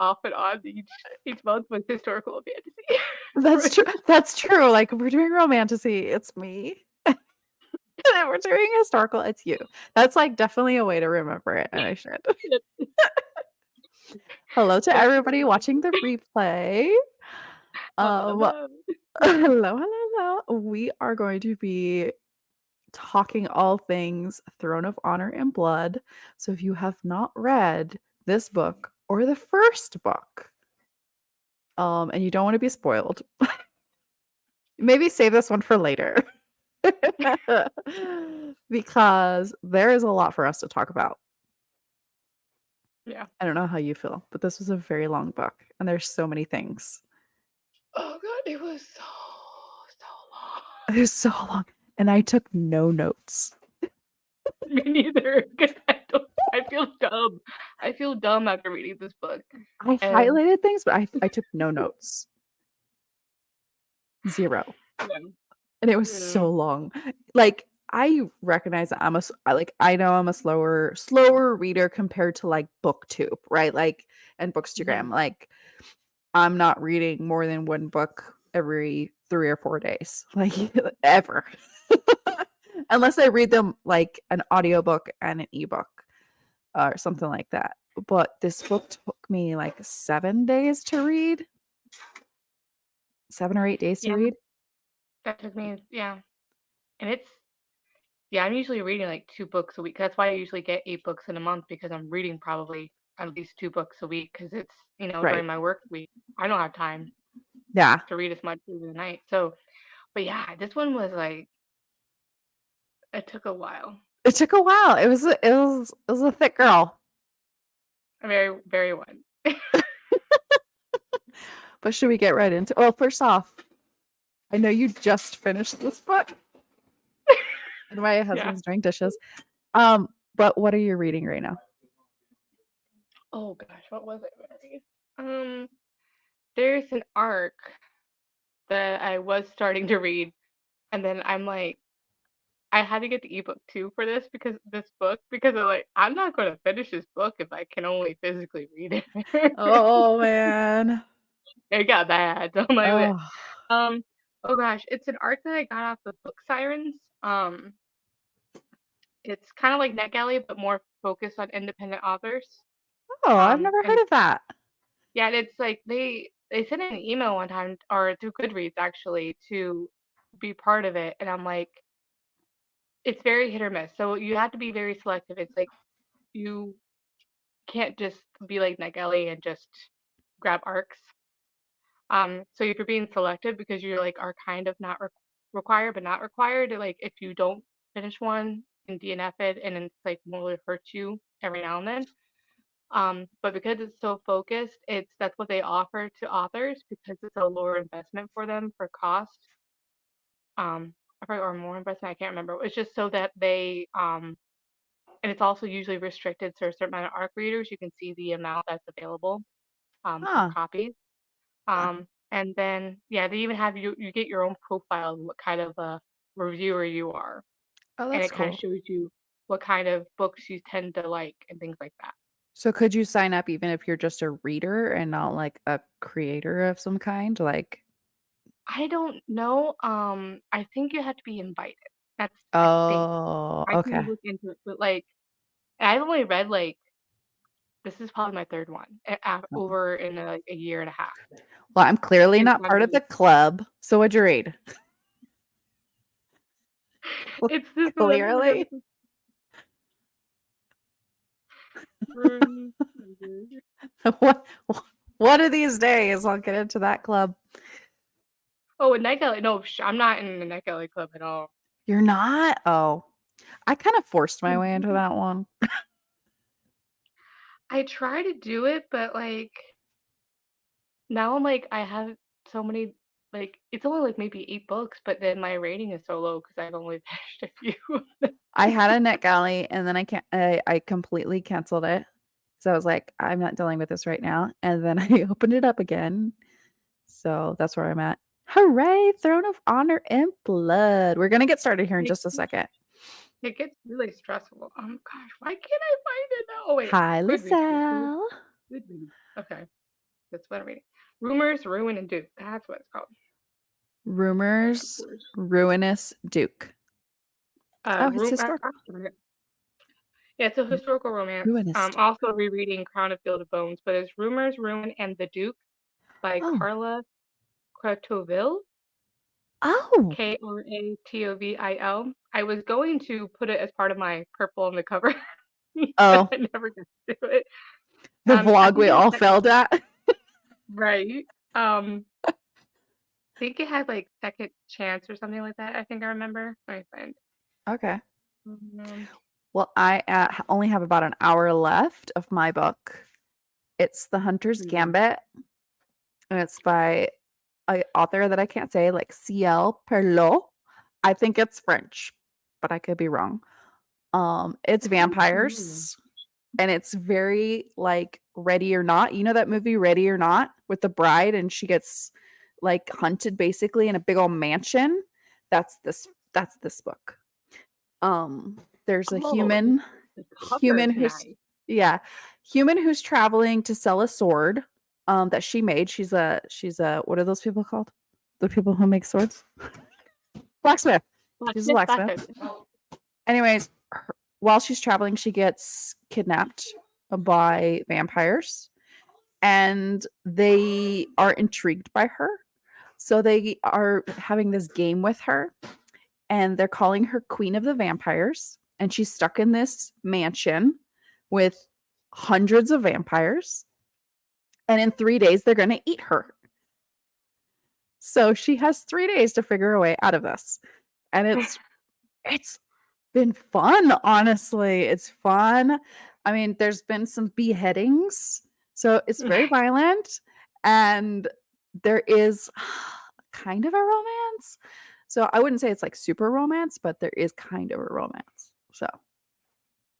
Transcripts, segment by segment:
off and on each month with historical fantasy. That's true. That's true. Like, if we're doing romantasy, it's me. And if we're doing historical, it's you. That's like definitely a way to remember it, and I should. Hello to It's everybody watching the replay. Um, hello. hello, hello, hello. We are going to be talking all things Throne of Honor and Blood. So if you have not read this book or the first book, and you don't want to be spoiled, maybe save this one for later. Because there is a lot for us to talk about. Yeah. I don't know how you feel, but this was a very long book and there's so many things. Oh god, it was so long. It was so long and I took no notes. Me neither. 'Cause I feel dumb. I feel dumb after reading this book. I And highlighted things, but I took no notes. Zero. yeah, And it was yeah. so long. Like I recognize that I know I'm a slower reader compared to like booktube, right? Like and bookstagram. Mhm. Like I'm not reading more than one book every 3 or 4 days, like ever. Unless I read them like an audiobook and an ebook or something like that. But this book took me like 7 days to read. 7 or 8 days to Yeah, read. that took me, yeah. And yeah, I'm usually reading like 2 books a week. That's why I usually get 8 books in a month because I'm reading probably at least 2 books a week because it's, Right. during my work week, I don't have time Yeah. to read as much through the night. So, but yeah, this one was like, it took a while. It took a while. It was a thick girl. A very, very one. But should we get right into Well, first off, I know you just finished this book and my Yeah. husband's doing dishes. But what are you reading right now? Oh gosh, what was I gonna read? There's an arc that I was starting to read, and then I'm like, I had to get the ebook too for this book because I'm not going to finish this book if I can only physically read it. Oh man. It got bad. So I'm like, wait. Oh. um, oh gosh, it's an arc that I got off of Book Sirens. It's kind of like NetGalley, but more focused on independent authors. Oh, I've never And heard of that. yeah, and it's like they sent an email one time or through Goodreads actually to be part of it, and I'm like, it's very hit or miss. So you have to be very selective. It's like you can't just be like NetGalley and just grab arcs. So if you're being selective because you're like are kind of not required but not required, like if you don't finish one and DNF it, and it's like will hurt you every now and then. But because it's so focused, that's what they offer to authors because it's a lower investment for them for cost. Or more investment, I can't remember. It's just so that and it's also usually restricted to a certain amount of ARC readers. You can see the amount that's available per Huh. copy. Huh. And then yeah, they even have you get your own profile, what kind of a reviewer you are, Oh, and that's it kind of cool. shows you what kind of books you tend to like and things like that. So could you sign up even if you're just a reader and not like a creator of some kind? Like, I don't know. I think you have to be invited. I think. oh, I can okay. look into it, but like, I've only read like this is probably my third one over in like a year and a half. Well, I'm clearly It's not not part of the really. club. So what'd you read? It's just let me look. Clearly. What one of these days I'll get into that club. Oh, a Night Alley. No, I'm not in the Night Alley Club at all. You're not? Oh. I kind of forced my way into that one. I try to do it, but like now I'm like I have so many like it's only like maybe 8 books, but then my rating is so low because I've only finished a few. I had a NetGalley and then I completely canceled it. So I was like, I'm not dealing with this right now. And then I opened it up again. So that's where I'm at. Hooray! Throne of Honor and Blood. We're gonna get started here in It, just a second. it gets really stressful. Gosh, why can't I find it now? Oh wait, Hi, Goodreads. LaSalle. Goodreads. Okay. what I'm reading. Rumors, Ruin, and Duke. That's what it's called. Rumors, Ruinous Duke. Oh, it's Room. historical. Yeah, it's a historical romance. Ruinous Duke. Also rereading Crown of Field of Bones, but it's Rumors, Ruin, and the Duke by Oh. Carla Kratovil. Oh. Kratovil. I was going to put it as part of my purple on the cover, but Oh. I never got to do it. The I vlog think we it all had, failed at. right. I think it had like second chance or something like that. I think I remember. Let me find. Okay. Um, Well, I only have about an hour left of my book. It's The Hunter's hmm. Gambit, and it's by an author that I can't say, like C.L. Perlot. I think it's French, but I could be wrong. It's It sounds familiar. vampires, and it's very like Ready or Not. You know that movie Ready or Not with the bride, and she gets like hunted basically in a big old mansion. That's this. That's this book. There's a Oh, the cover human is who's nice. yeah, human who's traveling to sell a sword that she made. She's a what are those people called? The people who make swords? Blacksmith. She's a blacksmith. Blacksmith. Anyways, while she's traveling, she gets kidnapped by vampires and they are intrigued by her. So they are having this game with her and they're calling her Queen of the Vampires. And she's stuck in this mansion with hundreds of vampires. And in 3 days, they're going to eat her. So she has 3 days to figure a way out of this. And it's been fun, honestly. It's fun. I mean, there's been some beheadings. So it's very violent. And there is kind of a romance. So I wouldn't say it's like super romance, but there is kind of a romance. So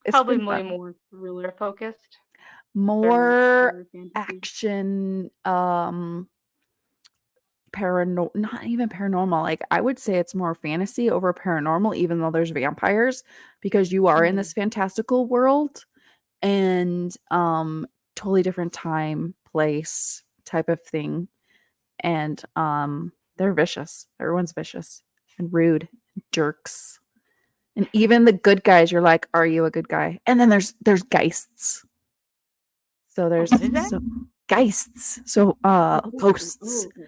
it's Probably been way fun. more thriller focused than More horror fantasy. action, not even paranormal. Like I would say it's more fantasy over paranormal, even though there's vampires, because you are in Hmm. this fantastical world and totally different time, place type of thing. And they're vicious. Everyone's vicious and rude, jerks. And even the good guys, you're like, are you a good guy? And then there's geists. So Oh, there's what is that? some geists. So Oh, ghosts. oh,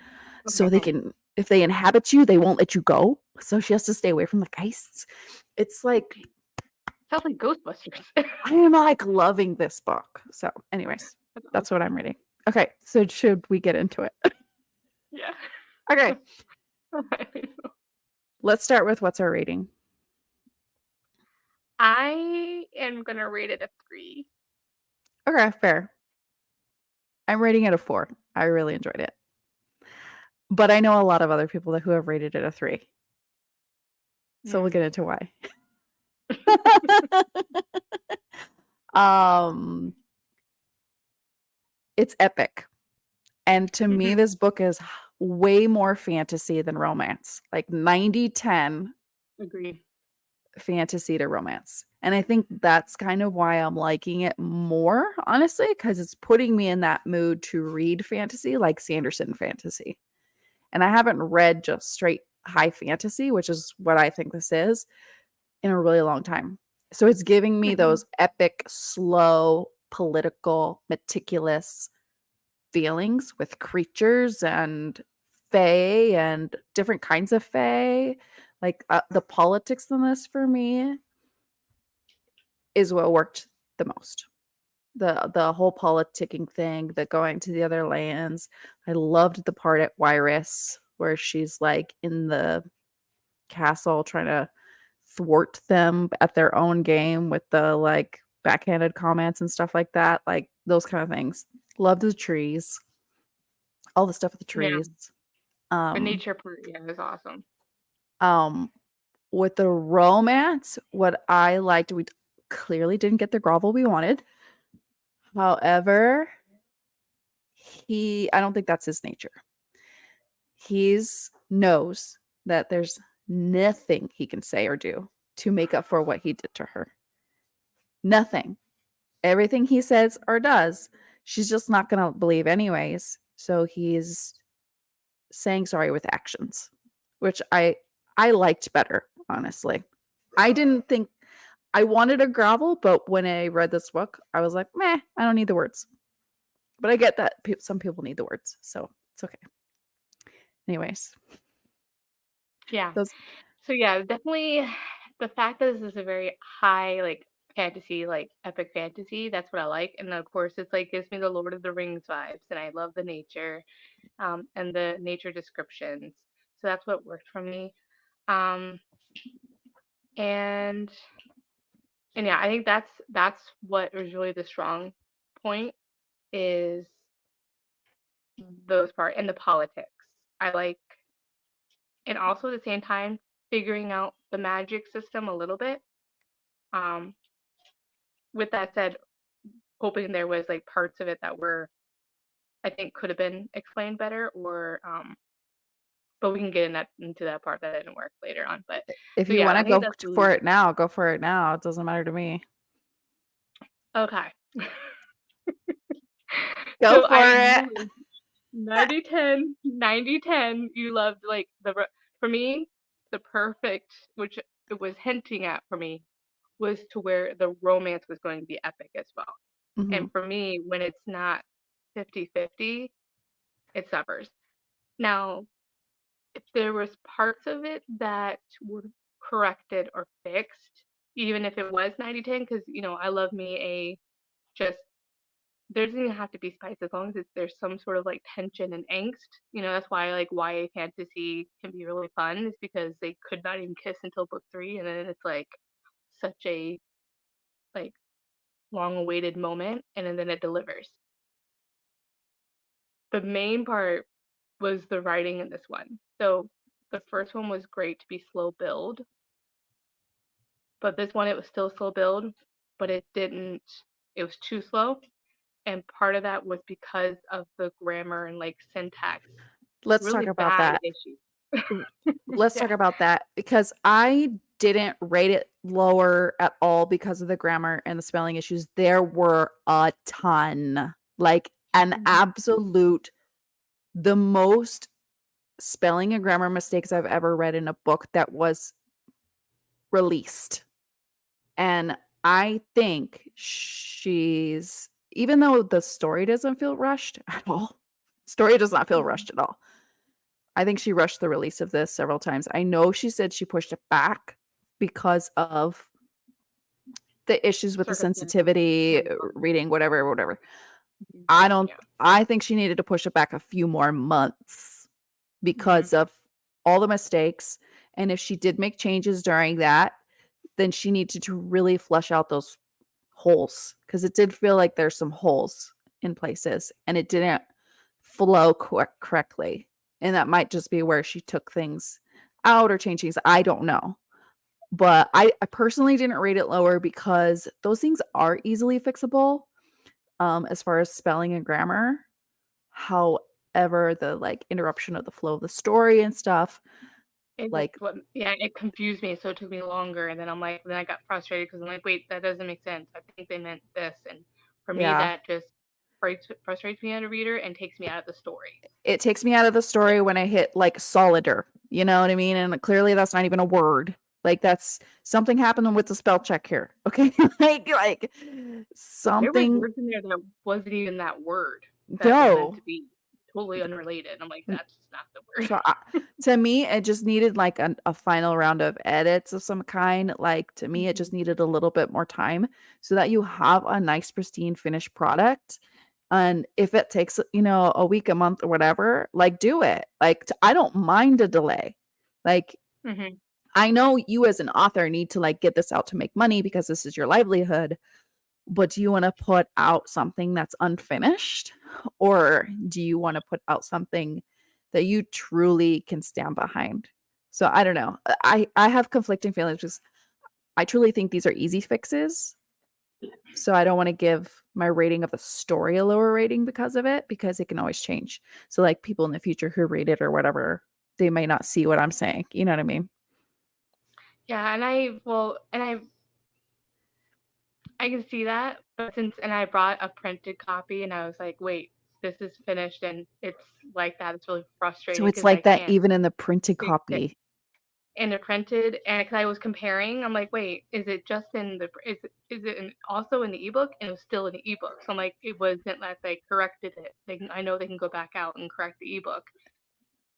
So okay. they can if they inhabit you, they won't let you go. So she has to stay away from the geists. It's like Sounds like Ghostbusters. I am like loving this book. So, anyways, That's that's what awesome. I'm reading. Okay, so should we get into it? Yeah. Okay, let's start with what's our rating. I am gonna rate it a 3. Okay, fair. I'm rating it a 4. I really enjoyed it. But I know a lot of other people who have rated it a 3. So we'll Mm. get into why. um it's epic. And to me, Hmm. this book is way more fantasy than romance, like 90-10 Agree. fantasy to romance. And I think that's kind of why I'm liking it more, honestly, because it's putting me in that mood to read fantasy like Sanderson fantasy. And I haven't read just straight high fantasy, which is what I think this is, in a really long time. So it's giving me Hmm. those epic, slow, political, meticulous feelings with creatures and fae and different kinds of fae. Like the politics in this for me is what worked the most. The whole politicking thing, the going to the other lands. I loved the part at Wyris where she's like in the castle trying to thwart them at their own game with the like backhanded comments and stuff like that. Like those kind of things. Loved the trees, all the stuff with the Yeah. trees. The Um, nature part, yeah, is awesome. um, with the romance, what I liked, we clearly didn't get the grovel we wanted. However, I don't think that's his nature. He's knows that there's nothing he can say or do to make up for what he did to her. Nothing. Everything he says or does, she's just not going to believe anyways. So he's saying sorry with actions, which I liked better, honestly. I didn't think I wanted a grovel, but when I read this book, I was like, meh, I don't need the words. But I get that some people need the words, so it's okay. Anyways, Yeah. those So yeah, definitely the fact that this is a very high like fantasy, like epic fantasy, that's what I like. And of course it's like gives me the Lord of the Rings vibes and I love the nature, and the nature descriptions. So that's what worked for me. Um and and yeah, I think that's what was really the strong point is those part and the politics. I like and also at the same time figuring out the magic system a little bit. Um with that said, hoping there was like parts of it that were I think could have been explained better or but we can get into that part that didn't work later on. But if so you yeah, want I to think go that's for really it now, go for it now. It doesn't matter to me. okay. Go So for I it. you 90-10, 90-10, you loved like for me, the perfect which it was hinting at for me was to where the romance was going to be epic as well. Mhm. And for me, when it's not 50-50, it suffers. Now, if there was parts of it that were corrected or fixed, even if it was 90-10, because I love me a just there doesn't even have to be spice as long as there's some sort of like tension and angst. That's why like YA fantasy can be really fun, is because they could not even kiss until book three, and then it's like such a like long awaited moment, and then it delivers. The main part was the writing in this one. So the first one was great to be slow build, but this one it was still slow build, but it was too slow. And part of that was because of the grammar and like syntax, Let's talk really about bad that. issues. L- Let's talk Yeah. about that because I didn't rate it lower at all because of the grammar and the spelling issues. There were a ton, like an Mhm. absolute, the most spelling and grammar mistakes I've ever read in a book that was released. And I think she's, even though the story doesn't feel rushed at all, story does not feel Mhm. rushed at all. I think she rushed the release of this several times. I know she said she pushed it back because of the issues with the Circumstances. sensitivity, Right. reading, whatever, whatever. Mhm. I don't, Yeah. I think she needed to push it back a few more months Hmm. because of all the mistakes. And if she did make changes during that, then she needed to really flush out those holes because it did feel like there's some holes in places and it didn't flow correctly. And that might just be where she took things out or changed things. I don't know. But I personally didn't rate it lower because those things are easily fixable, as far as spelling and grammar. However, the like interruption of the flow of the story and stuff, It was like, what, yeah, it confused me, so it took me longer. And then then I got frustrated because I'm like, wait, that doesn't make sense. I think they meant this. And for me, yeah, that just frustrates me as a reader and takes me out of the story. it takes me out of the Yeah. story when I hit like solider, you know what I mean? And clearly that's not even a word. Like that's something happened with the spell check here. Okay. like There was something words in there that wasn't even that word that was meant go. to be totally unrelated. I'm like, that's not the word. So to me, it just needed like a final round of edits of some kind. Like to me, it Mhm. just needed a little bit more time so that you have a nice, pristine finished product. And if it takes, a week, a month, or whatever, like do it. Like I don't mind a delay. Like Mhm. I know you as an author need to like get this out to make money because this is your livelihood. But do you want to put out something that's unfinished? Or do you want to put out something that you truly can stand behind? So I don't know. I have conflicting feelings because I truly think these are easy fixes. So I don't want to give my rating of the story a lower rating because of it, because it can always change. So like people in the future who read it or whatever, they may not see what I'm saying. You know what I mean? Yeah, and I can see that, but I brought a printed copy and I was like, wait. this is finished and it's like that. It's really So frustrating it's because I like that can't even in the printed fix it. copy. And it printed, and cause I was comparing, I'm like, wait, is it just in the is it also in the ebook? And it was still in the ebook. So I'm like, it wasn't that they corrected it. I know they can go back out and correct the ebook,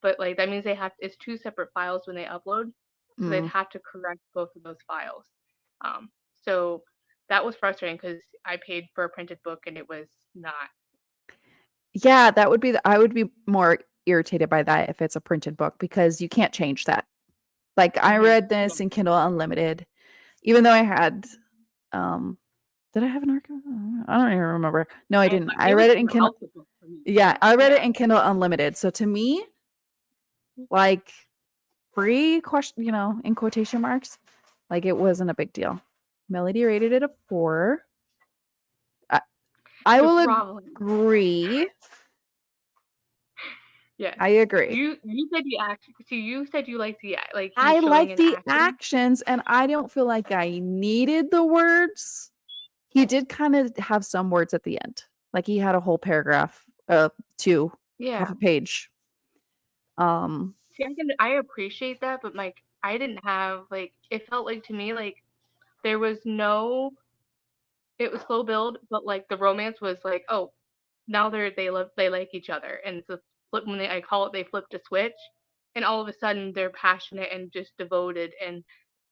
but like that means they have it's two separate files when they upload, so they'd Mm. have to correct both of those files. Um, so that was frustrating because I paid for a printed book and it was not. Yeah, that would be I would be more irritated by that if it's a printed book because you can't change that. Like I read Yeah, this in Kindle Unlimited, even though I had did I have an archive? I don't even remember. No, I didn't. I it was read it in Kindle. throughout the book for me Yeah, too. I read it Yeah, in Kindle Unlimited. So to me, like free question, in quotation marks, like it wasn't a big deal. Melody rated it a 4. I, I you're will groveling. agree. Yes. I agree. You said you act. See, you said you liked the like he was I showing like in the action. actions and I don't feel like I needed the words. He did kind of have some words at the end. Like he had a whole paragraph, two, Yeah. half a page. Um, See, I appreciate that, but like I didn't have like it felt like to me like there was no it was slow build, but like the romance was like, oh, now they like each other, and it's a flip when I call it they flipped a switch, and all of a sudden they're passionate and just devoted, and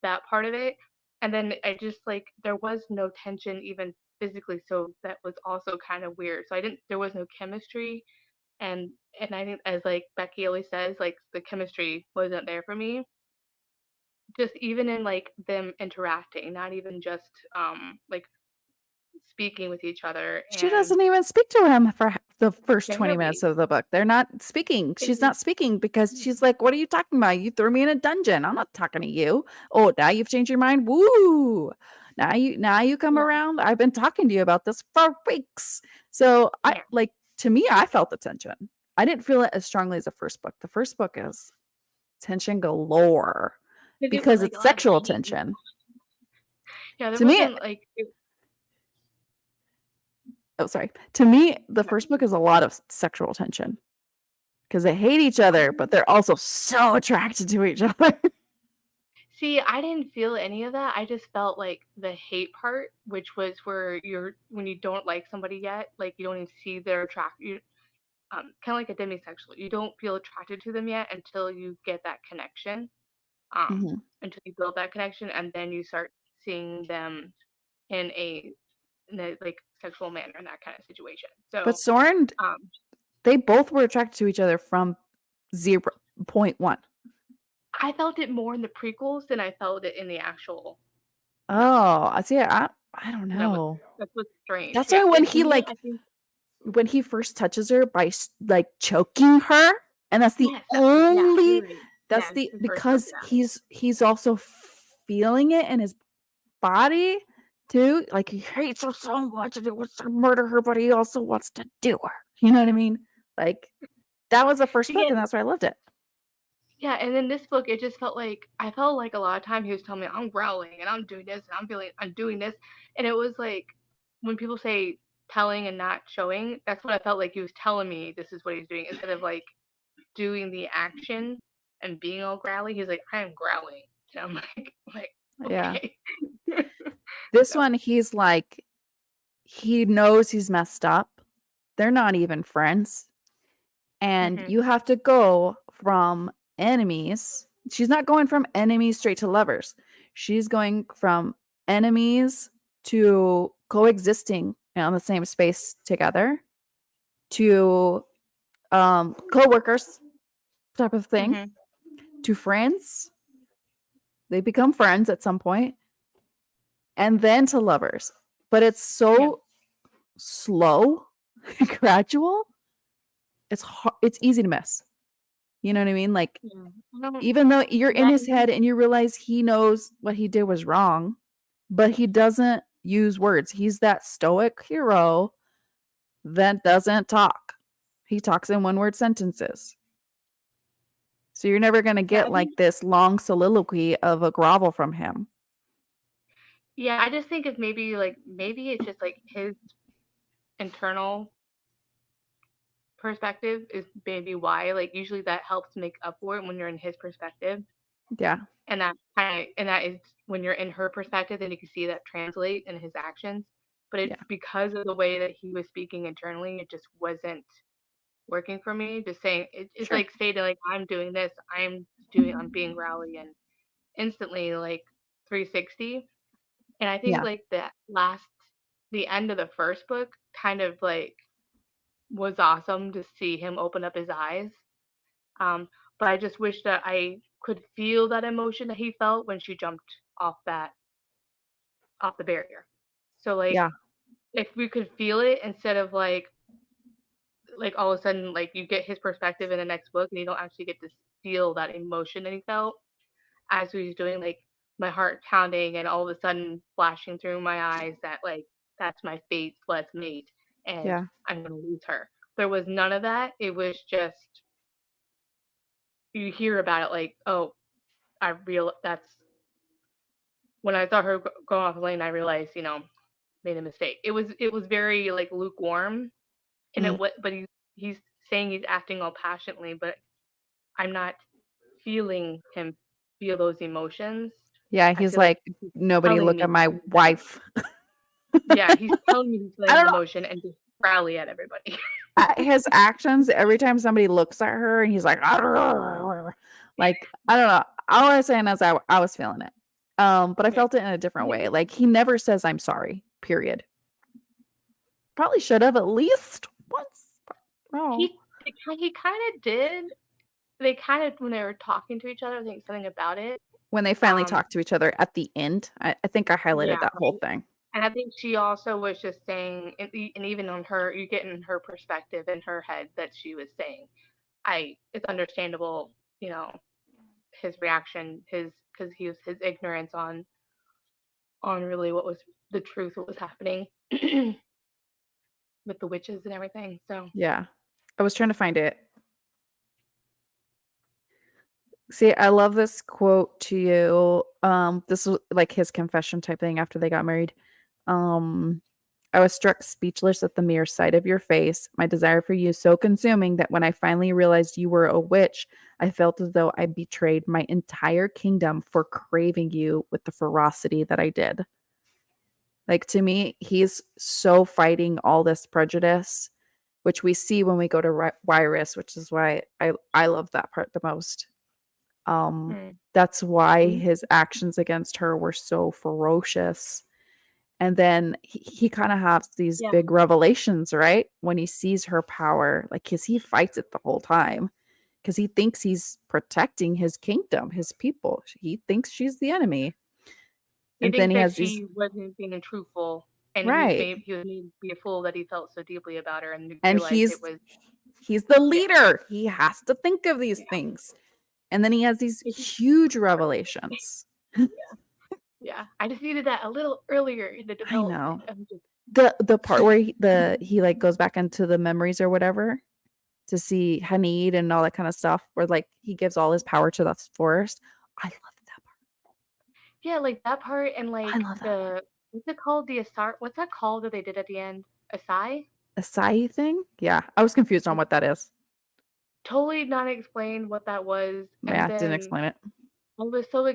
that part of it, and then I just like there was no tension even physically, so that was also kind of weird. So I didn't there was no chemistry, and I think as like Becky always says, like the chemistry wasn't there for me. Just even in like them interacting, not even just like speaking with each other she and doesn't even speak to him for the first 20 minutes barely. of the book. They're not speaking. She's It, not speaking because she's like, "What are you talking about? You threw me in a dungeon. I'm not talking to you. Oh, now you've changed your mind. Woo! Now you come yeah, around. I've been talking to you about this for weeks." So I yeah. like to me, I felt the tension. I didn't feel it as strongly as the first book. The first book is tension galore Because it was because like a it's lot of sexual pain. tension. Yeah, there To me, wasn't like oh sorry. To me, the yeah. first book is a lot of sexual tension because they hate each other, but they're also so attracted to each other. See, I didn't feel any of that. I just felt like the hate part, which was where you're when you don't like somebody yet, like you don't even see their attract you kind of like a demisexual. You don't feel attracted to them yet until you get that connection. Mhm. Until you build that connection and then you start seeing them in a like sexual manner in that kind of situation. But So, Soren, um, they both were attracted to each other from 0.1. I felt it more in the prequels than I felt it in the actual novel. Oh, I see. I don't That was know. that's what's strange. That's Yeah, why when and to he me, like I think when he first touches her by like choking her, and that's the yes, yeah, you're only right. that's Yes, the his first book, because yeah, he's also feeling it in his body too. Like he hates her so much and he wants to murder her, but he also wants to do her. You know what I mean? Like that was the first see, book, and that's why I loved it. yeah, and in this book, it just felt like I felt like a lot of time he was telling me I'm growling and I'm doing this and I'm doing this, and it was like when people say telling and not showing, that's what I felt like he was telling me this is what he's doing instead of like doing the action and being all growly. He's like I am growling, and I'm like Yeah. okay, This so one, he's like, he knows he's messed up. They're not even friends. And hmm you have to go from enemies. She's not going from enemies straight to lovers. She's going from enemies to coexisting on the same space together to co-workers type of thing hmm to friends. They become friends at some point and then to lovers. But it's yeah. so slow, gradual. It's easy to miss. You know what I mean? Like Yeah. I don't, even though you're in yeah, his head and you realize he knows what he did was wrong, but he doesn't use words. He's that stoic hero that doesn't talk. He talks in one word sentences. So you're never going to yeah, get I think like this long soliloquy of a grovel from him. yeah, I just think it's maybe like maybe it's just like his internal perspective is maybe why. Like usually that helps make up for it when you're in his perspective. Yeah. And that is when you're in her perspective, then you can see that translate in his actions. But it Yeah. because of the way that he was speaking internally, it just wasn't working for me. Just saying it's Sure. like stating like I'm doing this, I'm being rowdy and instantly like 360. And I think Yeah. like the end of the first book kind of like was awesome to see him open up his eyes. Um, but I just wish that I could feel that emotion that he felt when she jumped off the barrier. So like Yeah. if we could feel it instead of like all of a sudden like you get his perspective in the next book and you don't actually get to feel that emotion that he felt as he was doing like my heart pounding and all of a sudden flashing through my eyes that like that's my fate, let's mate, and Yeah. I'm gonna lose her. There was none of that. It was just you hear about it like, oh, I real that's when I saw her go off the lane, I realized, made a mistake. It was very like lukewarm, and Mm. but he's saying he's acting all passionately, but I'm not feeling him feel those emotions. Yeah. I He's feel like like, he's nobody telling look me at my he's feeling. wife. Yeah, he's telling me he's I feeling don't an know. emotion and just rally at everybody. His actions every time somebody looks at her and he's like, like I don't know. All I was saying is I was feeling it. But I Yeah. felt it in a different way. Like he never says I'm sorry. Period. Probably should have at least once. No. He kind of did. They kind of when they were talking to each other, I think something about it. When they finally Um, talk to each other at the end, I think I highlighted yeah, that whole thing. and I think she also was just saying, and even on her, you get in her perspective in her head that she was saying, it's understandable, his reaction, because he was his ignorance on really what was the truth, what was happening with the witches and everything. So, Yeah. I was trying to find it. See, I love this quote to you. This was like his confession type thing after they got married. Um, I was struck speechless at the mere sight of your face, my desire for you so consuming that when I finally realized you were a witch, I felt as though I betrayed my entire kingdom for craving you with the ferocity that I did. Like to me, he's so fighting all this prejudice, which we see when we go to Wyrus, which is why I love that part the most. Um, mm, that's why his actions against her were so ferocious. And then he kind of has these yeah, big revelations, right? When he sees her power, like, because he fights it the whole time, because he thinks he's protecting his kingdom, his people. He thinks she's the enemy. he And then thinks he that has these, she wasn't being truthful, and right. he was made to be a fool that he felt so deeply about her, and And realized it was he's the yeah, leader. He has to think of these yeah. things. And then he has these huge revelations. Yeah, I just needed that a little earlier in the I development. know. I'm just The part where he like goes back into the memories or whatever to see Hanid and all that kind of stuff, where like he gives all his power to that forest. I love that yeah, like that part and part. I like love that part. the what's it called? The Asar what's that called that they did at the end? Asai? Acai thing? Yeah, I was confused on what that is. Totally not explained what that was. And Yeah, didn't then explain it. I was so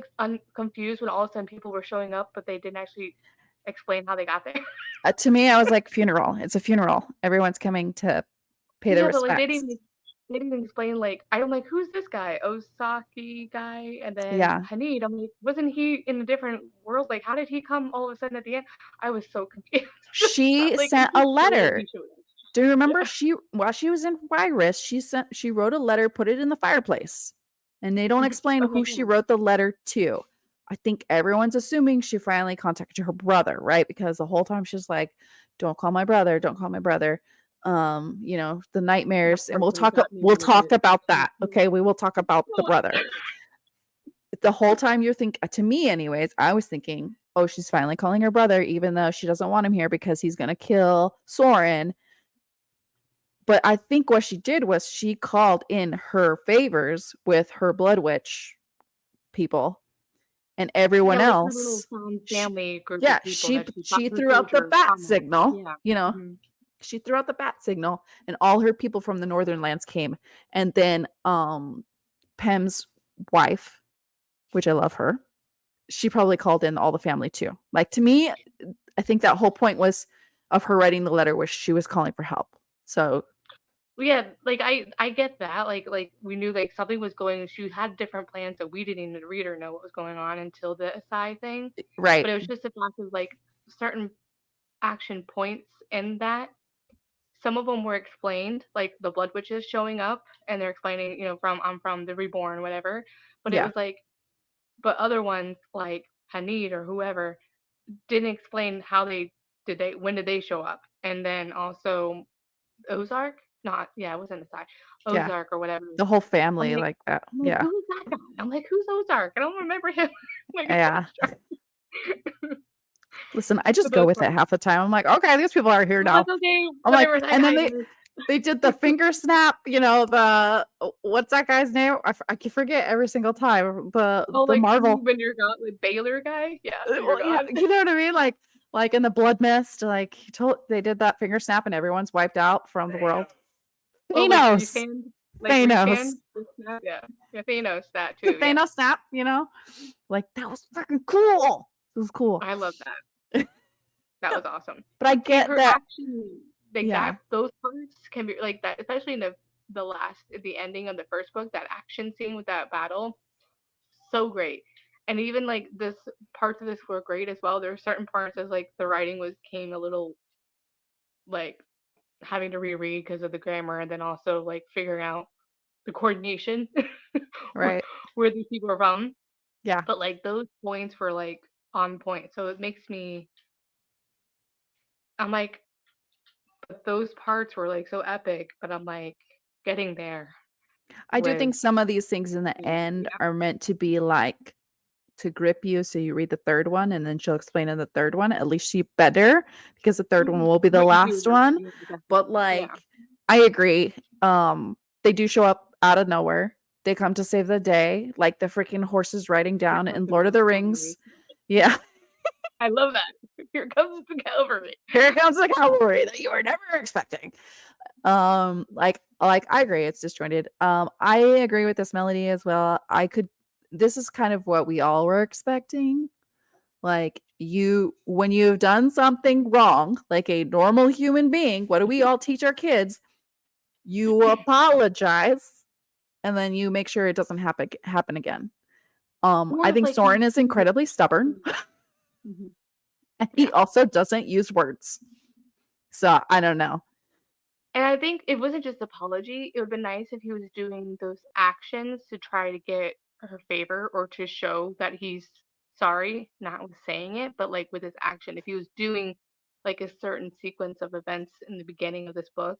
confused when all of a sudden people were showing up, but they didn't actually explain how they got there. To me, I was like, funeral. It's a funeral. Everyone's coming to pay their Yeah, but like respects. they didn't explain like I'm like who's this guy Osaki guy and then Yeah, Hanid I'm like wasn't he in a different world like how did he come all of a sudden at the end I was so confused she like it sent a just barely letter. he showed up Do you remember yeah she while she was in Virus, she wrote a letter, put it in the fireplace. And they don't explain okay who she yeah wrote the letter to. I think everyone's assuming she finally contacted her brother, right? Because the whole time she's like, "Don't call my brother, don't call my brother." The that nightmares, and we'll person talk got me we'll really talk good about that. Okay, we will talk about the brother. The whole time you're thinking, to me anyways, I was thinking, "Oh, she's finally calling her brother even though she doesn't want him here because he's going to kill Soren." But I think what she did was she called in her favors with her Blood Witch people and yeah everyone like her little else. found She, family group yeah, of people that she thought she who threw told out the her bat comment signal, yeah She threw out the bat signal, and all her people from the northern lands came. And then Pem's wife, which I love her, she probably called in all the family too. Like, to me, I think that whole point was of her writing the letter was she was calling for help. So Yeah, like I get that. Like we knew like something was going. She had different plans, so we didn't even read or know what was going on until the Asai thing. right, But it was just the fact of like certain action points in that. Some of them were explained, like the Blood Witches showing up, and they're explaining, from I'm from the Reborn, whatever. But it yeah, was like, but other ones like Hanid or whoever didn't explain how when did they show up, and then also Ozark, not yeah, it wasn't Asai, yeah, Ozark or whatever. the whole I'm family like, like that. I'm like, Yeah, who's that guy? I'm like, who's Ozark? I don't remember him. Like, I yeah. lost track. Listen, I just But go those with it parts, half the time. I'm like, okay, these people are here oh, now. it's okay, I'm like, whatever that and then guy they is. they did the finger snap. The what's that guy's name? I can forget every single time. Oh, The like Marvel. when you're gone, like Baylor guy, yeah, you're Well, yeah, gone. you know what I mean? Like in the Blood Mist, like they did that finger snap and everyone's wiped out from the world. Oh, like Thanos, rescan, Thanos, snap, yeah, yeah, Thanos, that the too, yeah. Thanos snap. Like that was freaking cool. It was cool. I love that. That was awesome. But I See, get her that. action, like Yeah, that, those parts can be like that, especially in the ending of the first book, that action scene with that battle, so great. And even like this parts of this were great as well. There are certain parts as like the writing was came a little like having to reread because of the grammar, and then also like figuring out the coordination right. where these people are from. Yeah. But like those points were like on point. So it makes me I'm like, but those parts were like so epic, but I'm like getting there I do with think some of these things in the end yeah. are meant to be like to grip you so you read the third one and then she'll explain in the third one. At least she better because the third one will be the But you do last have one. But yeah. like I agree. They do show up out of nowhere. They come to save the day, like the freaking horses riding Here down comes in the Lord of the cavalry. Rings. Yeah. I love that. Here comes the cavalry. Here comes the cavalry that you were never expecting. Like I agree, it's disjointed. I agree with this melody as well. This is kind of what we all were expecting. Like when you've done something wrong, like a normal human being, what do we all teach our kids? You apologize and then you make sure it doesn't happen again. Or I it's think like he Soren is sees incredibly stubborn Mhm. and he Yeah. also doesn't use words. So I don't know. And I think it wasn't just apology. It would be nice if he was doing those actions to try to get her favor or to show that he's sorry, not with saying it, but like with his action. If he was doing like a certain sequence of events in the beginning of this book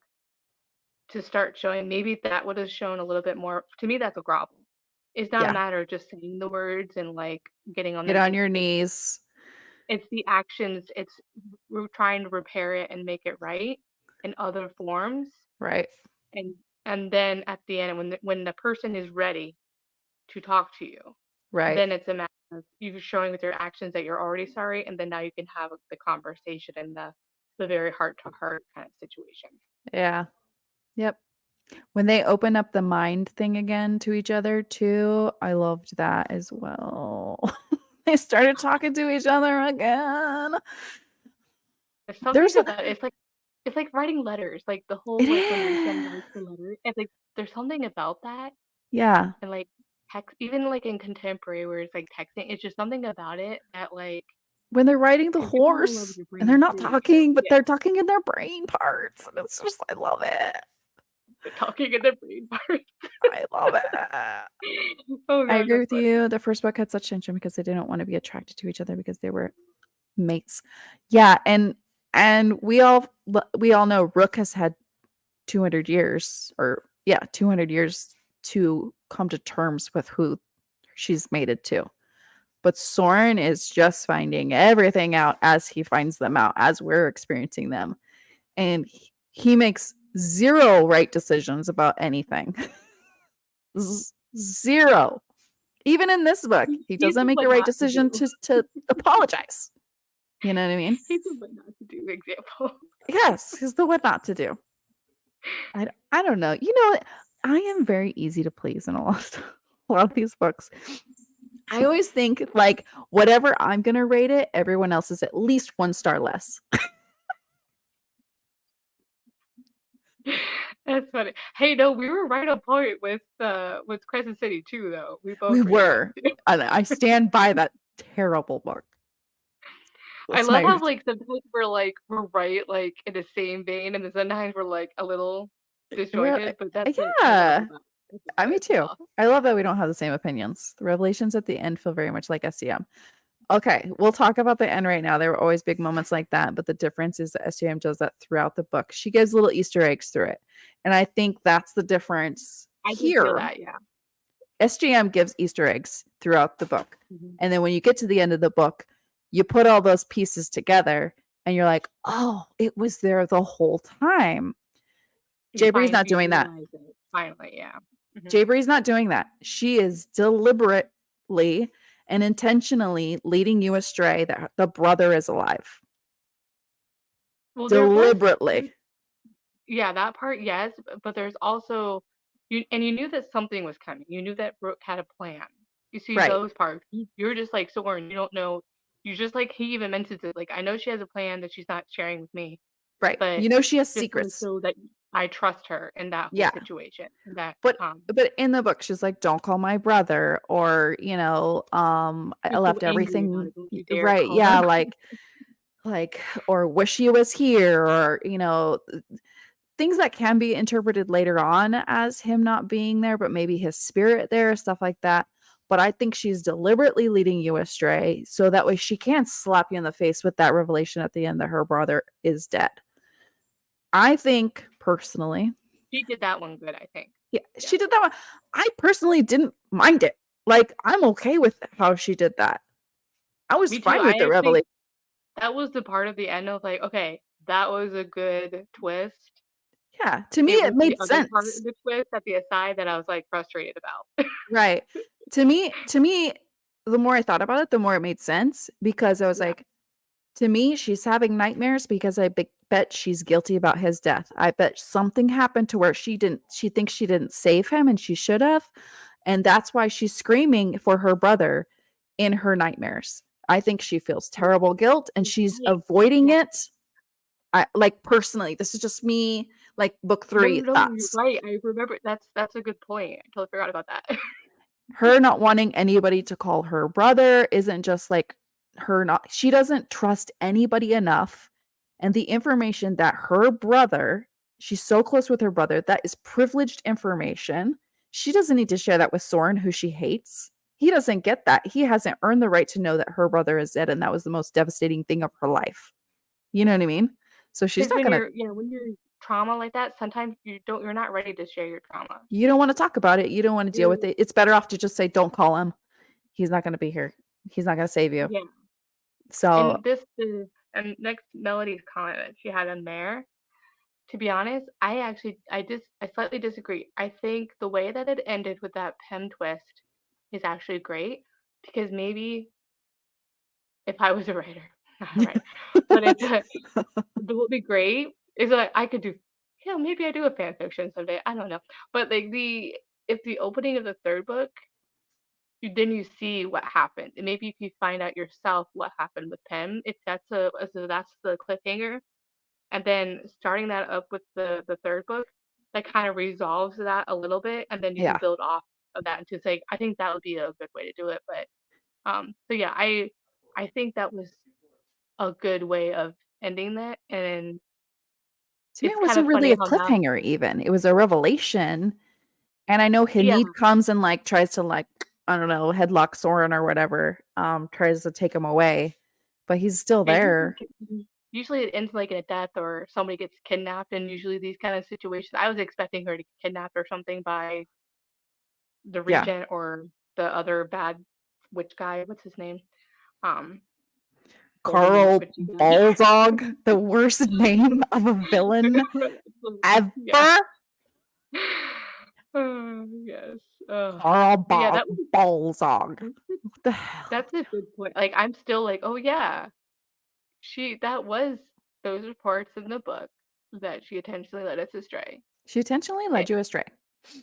to start showing, maybe that would have shown a little bit more. To me, that's a grovel. It's not a Yeah. matter of just saying the words and like getting on Get their on knees. your It's knees. it's the actions. We're trying to repair it and make it right in other forms, Right. and then at the end when the person is ready to talk to you, Right. then it's a matter of you showing with your actions that you're already sorry, and then now you can have the conversation and the very heart to heart kind of situation. Yeah. Yep. When they open up the mind thing again to each other too, I loved that as well. They started talking to each other again. There's something There's a about it. It's like writing letters, like the it whole like when Riken is. writes the letter. It's like there's something about that, Yeah. and like text, even like in contemporary where it's like texting, it's just something about it that like When they're riding the and you fall in love with horse your and they're brain not too because talking, but yeah, they're talking in their brain parts. And it's just I love it. the talking in the brain part. I love it. Oh I god, agree that's with funny. you. The first book had such tension because they didn't want to be attracted to each other because they were mates. Yeah, and we all know Rook has had 200 years or yeah, 200 years to come to terms with who she's mated to. But Soren is just finding everything out as he finds them out, as we're experiencing them. And he makes zero right decisions about anything. Zero. Even in this book, he He's doesn't just make a like right not to decision do. to apologize. You know what I mean? He's a what not to do example. Yes, he's the what not to do. I don't know. You know, I am very easy to please in a lot of a lot of these books. I always think like whatever I'm gonna rate it, everyone else is at least 1 star less. That's funny. Hey, no, we were right on point with Crescent City too, though. We both We rated that were, too. and I stand by that terrible book. I That's love my how like sometimes we're right like in the same vein, and then sometimes we're like a little We're disjointed. But that's what I love yeah. about Me it as too. well. I love that we don't have the same opinions. The revelations at the end feel very much like STM. Okay, we'll talk about the end right now. There were always big moments like that, but the difference is that STM does that throughout the book. She gives little Easter eggs through it. And I think that's the difference I do feel here. that, yeah. SGM gives Easter eggs throughout the book. Mhm. And then when you get to the end of the book, you put all those pieces together and you're like, oh, it was there the whole time. Jay Bree's not You doing that. realize it finally, yeah. Mhm. Jay Bree's not doing that. She is deliberately and intentionally leading you astray that the brother is alive. Well, Deliberately. yeah, that part, yes, but there's also you knew that something was coming. You knew that Brooke had a plan. You see Right. those parts. You're just like Soren. You don't know. You just like he even mentions it. Like I know she has a plan that she's not sharing with me, Right. but You know she has just to secrets. show that I trust her in that whole Yeah. situation. And that But in the book, she's like, "Don't call my brother," or, "I she's so left angry about everything." it. Don't you dare Right, call my yeah, brother. or "Wish he was here," or, things that can be interpreted later on as him not being there, but maybe his spirit there, stuff like that. But I think she's deliberately leading you astray so that way she can't slap you in the face with that revelation at the end that her brother is dead. I think personally, She did that one good, I think. yeah, Yeah, she did that one. I personally didn't mind it. Like, I'm okay with how she did that. I was me too. fine with I the actually revelation. that was the part of the end of like, okay, that was a good twist. Yeah, to me, It it was the made other part sense. of the twist at the aside that I was, like, frustrated about. Right. To me, the more I thought about it, the more it made sense because I was Yeah. like, to me, she's having nightmares because I bet she's guilty about his death. I bet something happened to where she thinks she didn't save him and she should have. And that's why she's screaming for her brother in her nightmares. I think she feels terrible guilt and she's Right. avoiding Yeah. it. I like personally, this is just me, like book No, 3 no, you're thoughts. right. I remember that's a good point. I totally forgot about that. Her not wanting anybody to call her brother isn't just like her not she doesn't trust anybody enough, and the information that her brother she's so close with her brother, that is privileged information. She doesn't need to share that with Soren, who she hates. He doesn't get that. He hasn't earned the right to know that her brother is dead, and that was the most devastating thing of her life. You know what I mean? So she's Because not when gonna when you're trauma like that, sometimes you're not ready to share your trauma. you don't wanna talk about it. You don't wanna deal You're with it. It's better off to just say, "Don't call him. He's not gonna be here. He's not gonna save you." yeah. So And this is and next Melody's comment that she had in there, to be honest, I slightly disagree. I think the way that it ended with that Pym twist is actually great because maybe if I was a writer, not a writer, but it's a what would be great is that I could do, yeah, maybe I do a fan fiction someday. I don't know, but like the if the opening of the third book, then you see what happened, and maybe if you find out yourself what happened with Pym, if that's the cliffhanger, and then starting that up with the third book, that kind of resolves that a little bit, and then you can yeah. build off of that into like I think that would be a good way to do it, but so yeah, I think that was a good way of ending that, and To me, it's it kind wasn't of really funny a how now, cliffhanger even. It was a revelation, and I know yeah, Hanid comes and, like, tries to, like, I don't know, headlock Soren or whatever, tries to take him away, but he's still it usually there. usually it ends like in a death or somebody gets kidnapped, and usually these kind of situations, I was expecting her to get kidnapped or something by the Yeah. regent or the other bad witch guy. What's his name? Um, golden Carl witchy guy. Balzog, the worst name of a villain Yeah. ever. Yes. Carl But yeah, that was Balzog. that's a, What the hell? that's a good point. Like I'm still like, oh yeah, those reports in the book that she intentionally led us astray. She intentionally led It, you astray.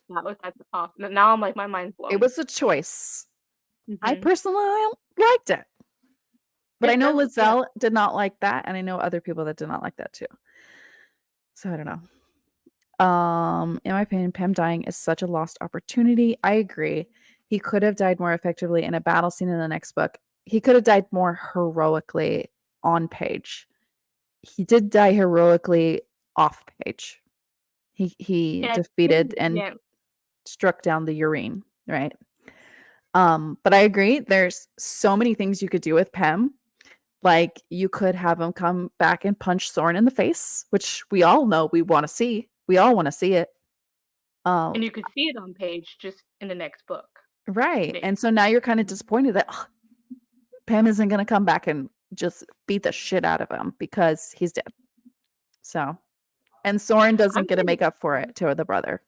that's awesome. Now I'm like, my mind's It blown. was a choice. I Hmm. personally liked it. But I It know does, yeah. Lizelle did not like that, and I know other people that did not like that too. So I don't know. In my opinion, Pym dying is such a lost opportunity. I agree. He could have died more effectively in a battle scene in the next book. He could have died more heroically on page. He did die heroically off page. He And I defeated think, and yeah, struck down the Urine, right? But I agree. There's so many things you could do with Pym. Like you could have him come back and punch Soren in the face, which we all know we want to see. We all want to see it. Um, and you could see it on page just in the next book. right. They, And so now you're kind of disappointed that Pam isn't going to come back and just beat the shit out of him because he's dead. So, and Soren doesn't I'm get to make up for it to the brother.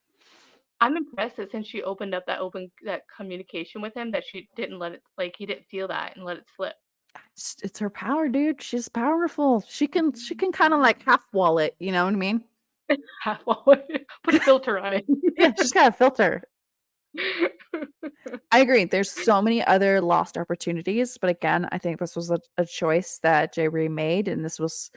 I'm impressed that since she opened up that communication with him, that she didn't let it, like, he didn't feel that and let it slip. It's her power, dude. She's powerful. She can kind of like half wall it. You know what I mean? Half put a filter on Yeah, she's got a filter. it. I agree. There's so many other lost opportunities, but again, I think this was a choice that J. Bree made, and this was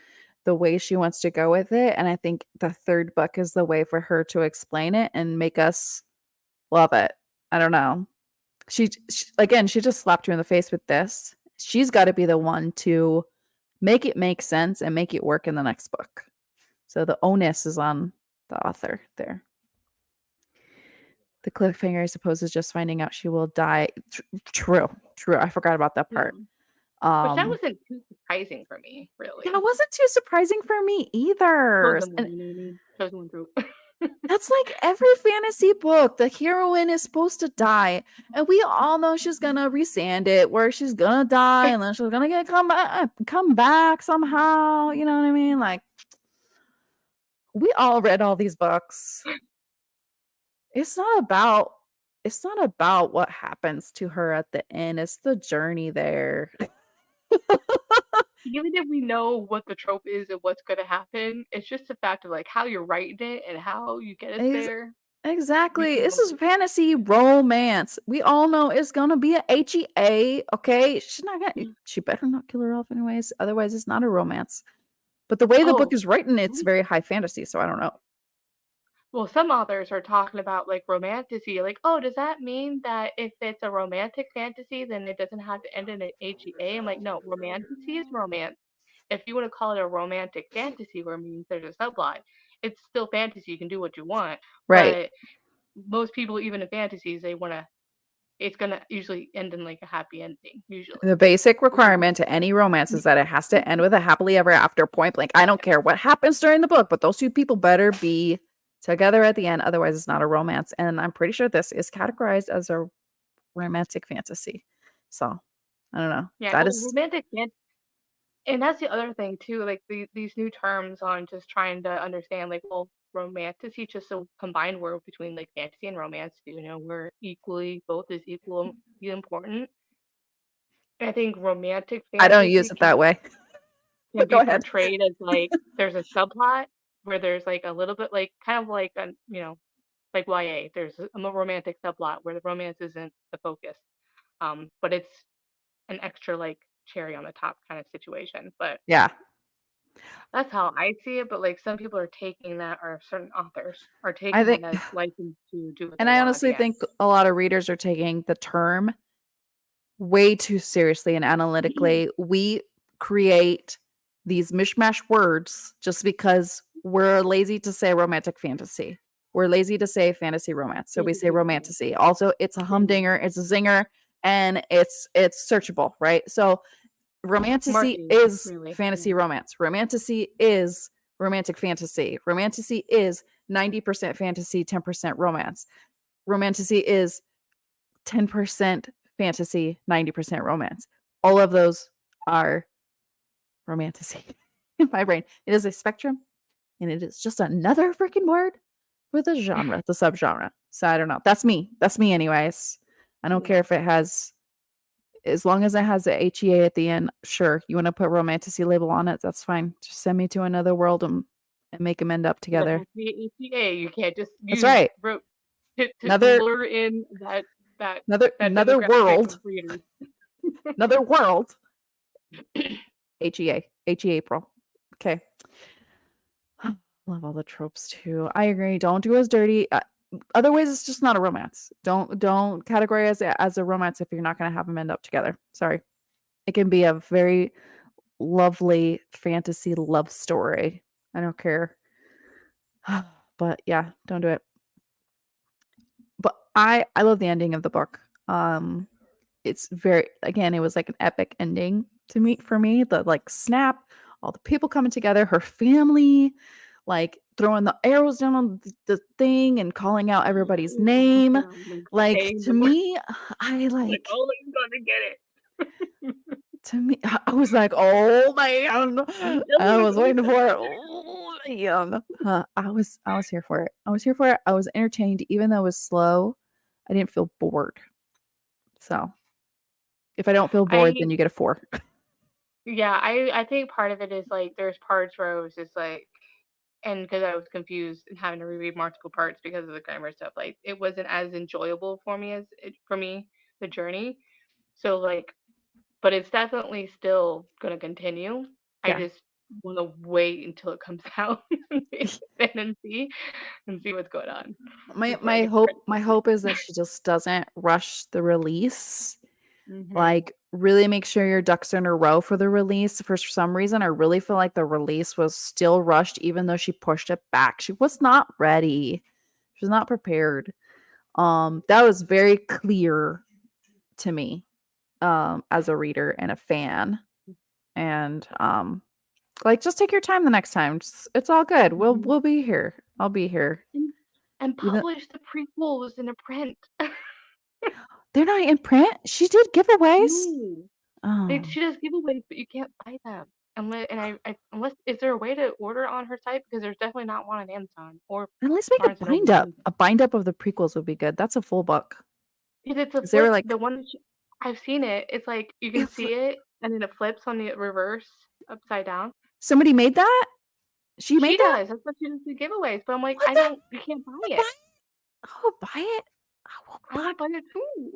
the way she wants to go with it. And I think the third book is the way for her to explain it and make us love it. I don't know. She again, she just slapped you in the face with this. She's got to be the one to make it make sense and make it work in the next book. So the onus is on the author there. The cliffhanger, I suppose, is just finding out she will die. True, true. I forgot about that Yeah. part. Which that Um, wasn't too surprising for me, that really. wasn't too surprising for me either. Chosen one, And you know what I mean? Chosen one group. that's like every fantasy book. The heroine is supposed to die, and we all know she's gonna resand it, where she's gonna die, and then she's gonna get come back somehow. You know what I mean? Like we all read all these books. It's not about it's not about what happens to her at the end. It's the journey there. Even if we know what the trope is and what's going to happen, it's just the fact of like how you're writing it and how you get us Ex- there. You exactly. can This go. is fantasy romance. We all know it's gonna be a HEA. Okay, she's not gonna. She better not kill her off anyways. Otherwise, it's not a romance. But the way the book Oh, is written, it's very high fantasy. So I don't know. well, some authors are talking about like romantasy. Like, oh, does that mean that if it's a romantic fantasy, then it doesn't have to end in an HEA? I'm like, no, romantasy is romance. If you want to call it a romantic fantasy where it means there's a subplot, it's still fantasy. You can do what you want. Right. But most people, even in fantasies, they want to, it's going to usually end in like a happy ending, The usually. basic requirement to any romance is that it has to end with a happily ever after point blank. I don't care what happens during the book, but those two people better be together at the end. Otherwise, it's not a romance. And I'm pretty sure this is categorized as a romantic fantasy. So I don't know. Yeah, That well, is, romantic and that's the other thing too, like these new terms on just trying to understand, like, well, romantasy just a combined word between like fantasy and romance. You know, we're equally both is equally important. I think romantic I don't use fantasy it that way. can But go be ahead. portrayed as like there's a subplot where there's like a little bit like kind of like a like YA. There's a romantic subplot where the romance isn't the focus, but it's an extra like cherry on the top kind of situation. But Yeah. that's how I see it, but like some people are taking that, or certain authors are I taking that think, as license to do what and they I want at honestly the end. think a lot of readers are taking the term way too seriously and analytically. We create these mishmash words just because we're lazy to say romantic fantasy. We're lazy to say fantasy romance. So we say Fantasy romance. romantasy. Also, it's a Bingo. humdinger, it's a zinger, and it's searchable, right? So romantasy Marketing, is really. Yeah. fantasy romance. Romantasy is romantic fantasy. Romantasy is 90% fantasy, 10% romance. Romantasy is 10% fantasy, 90% romance. All of those are romantasy in my brain. It is a spectrum and it is just another freaking word for the genre, the subgenre. So I don't know. That's me. That's me, anyways. I don't care Yeah. if it has As long as it has a HEA at the end, sure. You want to put romantasy label on it, that's fine. Just send me to another world and make them end up But it together. has to be APA. You can't just That's use right. to Another lure in that that another demographic of world. readers. Another world. HEA. HEA April. Okay. Love all the tropes too. I agree. Don't do as dirty. Otherwise, it's just not a romance. Don't categorize it as a romance if you're not going to have them end up together. Sorry. It can be a very lovely fantasy love story. I don't care. But yeah, don't do it. But I love the ending of the book. It's very, again, it was like an epic ending to me for me. The like snap, all the people coming together, her family, like throwing the arrows down on the thing and calling out everybody's name. Like Saying to the word me, I like, like oh, he's gonna get it. to me, I was like, oh man, You know I he's was gonna waiting get for it. Oh man, I was here for it. I was here for it. I was entertained, even though it was slow. I didn't feel bored. So if I don't feel bored, then I you get a 4. yeah, I think part of it is like there's parts where I was just like, and because I was confused and having to reread multiple parts because of the grammar stuff, like it wasn't as enjoyable for me for me the journey. So like, but it's definitely still gonna continue. I Yeah. just want to wait until it comes out and see what's going on My before I my get the hope credit. my hope is that she just doesn't rush the release. Hmm. Like, really make sure your ducks are in a row for the release. For some reason, I really feel like the release was still rushed, even though she pushed it back. She was not ready. She was not prepared. That was very clear to me, as a reader and a fan. And like, just take your time the next time. It's all good. Hmm. We'll be here. I'll be here. And, and Even publish the prequels in a print. they're not in print. She did giveaways. No. Oh, She does giveaways, but you can't buy them. Unless is there a way to order on her site? Because there's definitely not one on Amazon or at least make a Barnes and Noble bind or up. anything. A bind up of the prequels would be good. That's a full book. Because it's a 'Cause they were flip. like, The one that I've seen it. It's like you can it see it, and then it flips on the reverse upside down. somebody made that? She She made that? does. That's what she does do giveaways. But I'm like, What I the don't. You can't buy I'll buy it. it. I will buy it. I will I buy want to buy it too.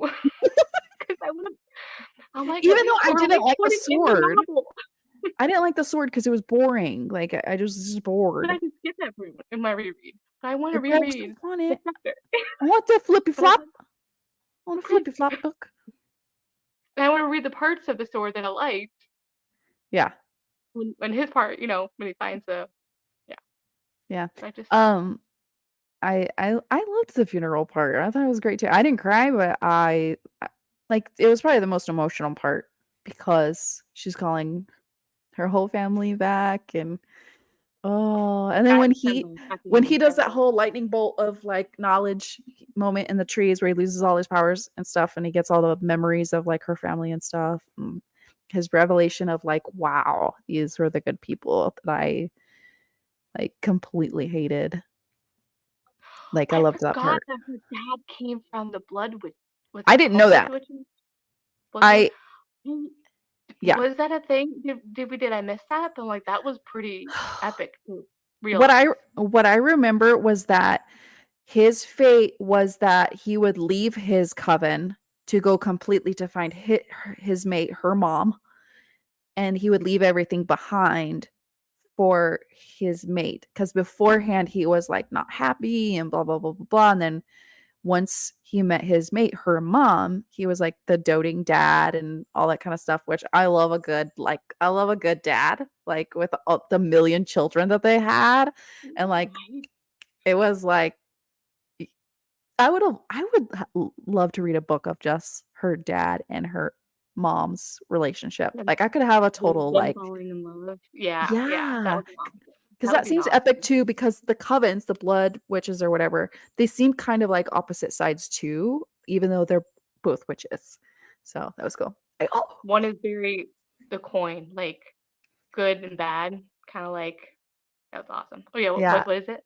Because I want to. I'm like at even though least I didn't like like put the it in the sword. novel. I didn't like the sword because it was boring. Like, I just was just But I bored. can skip that in my reread. But I want to But I still reread want the it. chapter. I want the flippy But I flop. want I want the a flippy print. flop book. And I want to read the parts of the sword that I liked Yeah. when his part, when he finds the yeah. Yeah. I just Um, I loved the funeral part. I thought it was great too. I didn't cry, but like, it was probably the most emotional part because she's calling her whole family back. And oh, and then I when was he trembling at the when he end. does that whole lightning bolt of like knowledge moment in the trees where he loses all his powers and stuff, and he gets all the memories of like her family and stuff. And his revelation of like, wow, these were the good people that I like completely hated. Like, I I loved that forgot part. that her dad came from the Blood Witch. Was I it didn't called know Blood that. Witches? Bloodborne? I Mm, Yeah. Was that a thing? Did I miss that? But like that was pretty epic to What I realize. what I remember was that his fate was that he would leave his coven to go completely to find his mate, her mom, and he would leave everything behind for his mate. Because beforehand he was like not happy and blah blah blah blah blah. And then once he met his mate, her mom, he was like the doting dad and all that kind of stuff, which I love a good dad, like with all the million children that they had. And like, Right? it was like, I would love to read a book of just her dad and her mom's relationship. And Like, I could have a them total them like, falling in love. Yeah, yeah. That yeah, would be awesome. because That would that be seems awesome. epic too, because the covens, the blood witches or whatever, they seem kind of like opposite sides too, even though they're both witches. So that was cool. One is very the coin, like good and bad, kind of like that was awesome. Oh yeah, Yeah, what is it?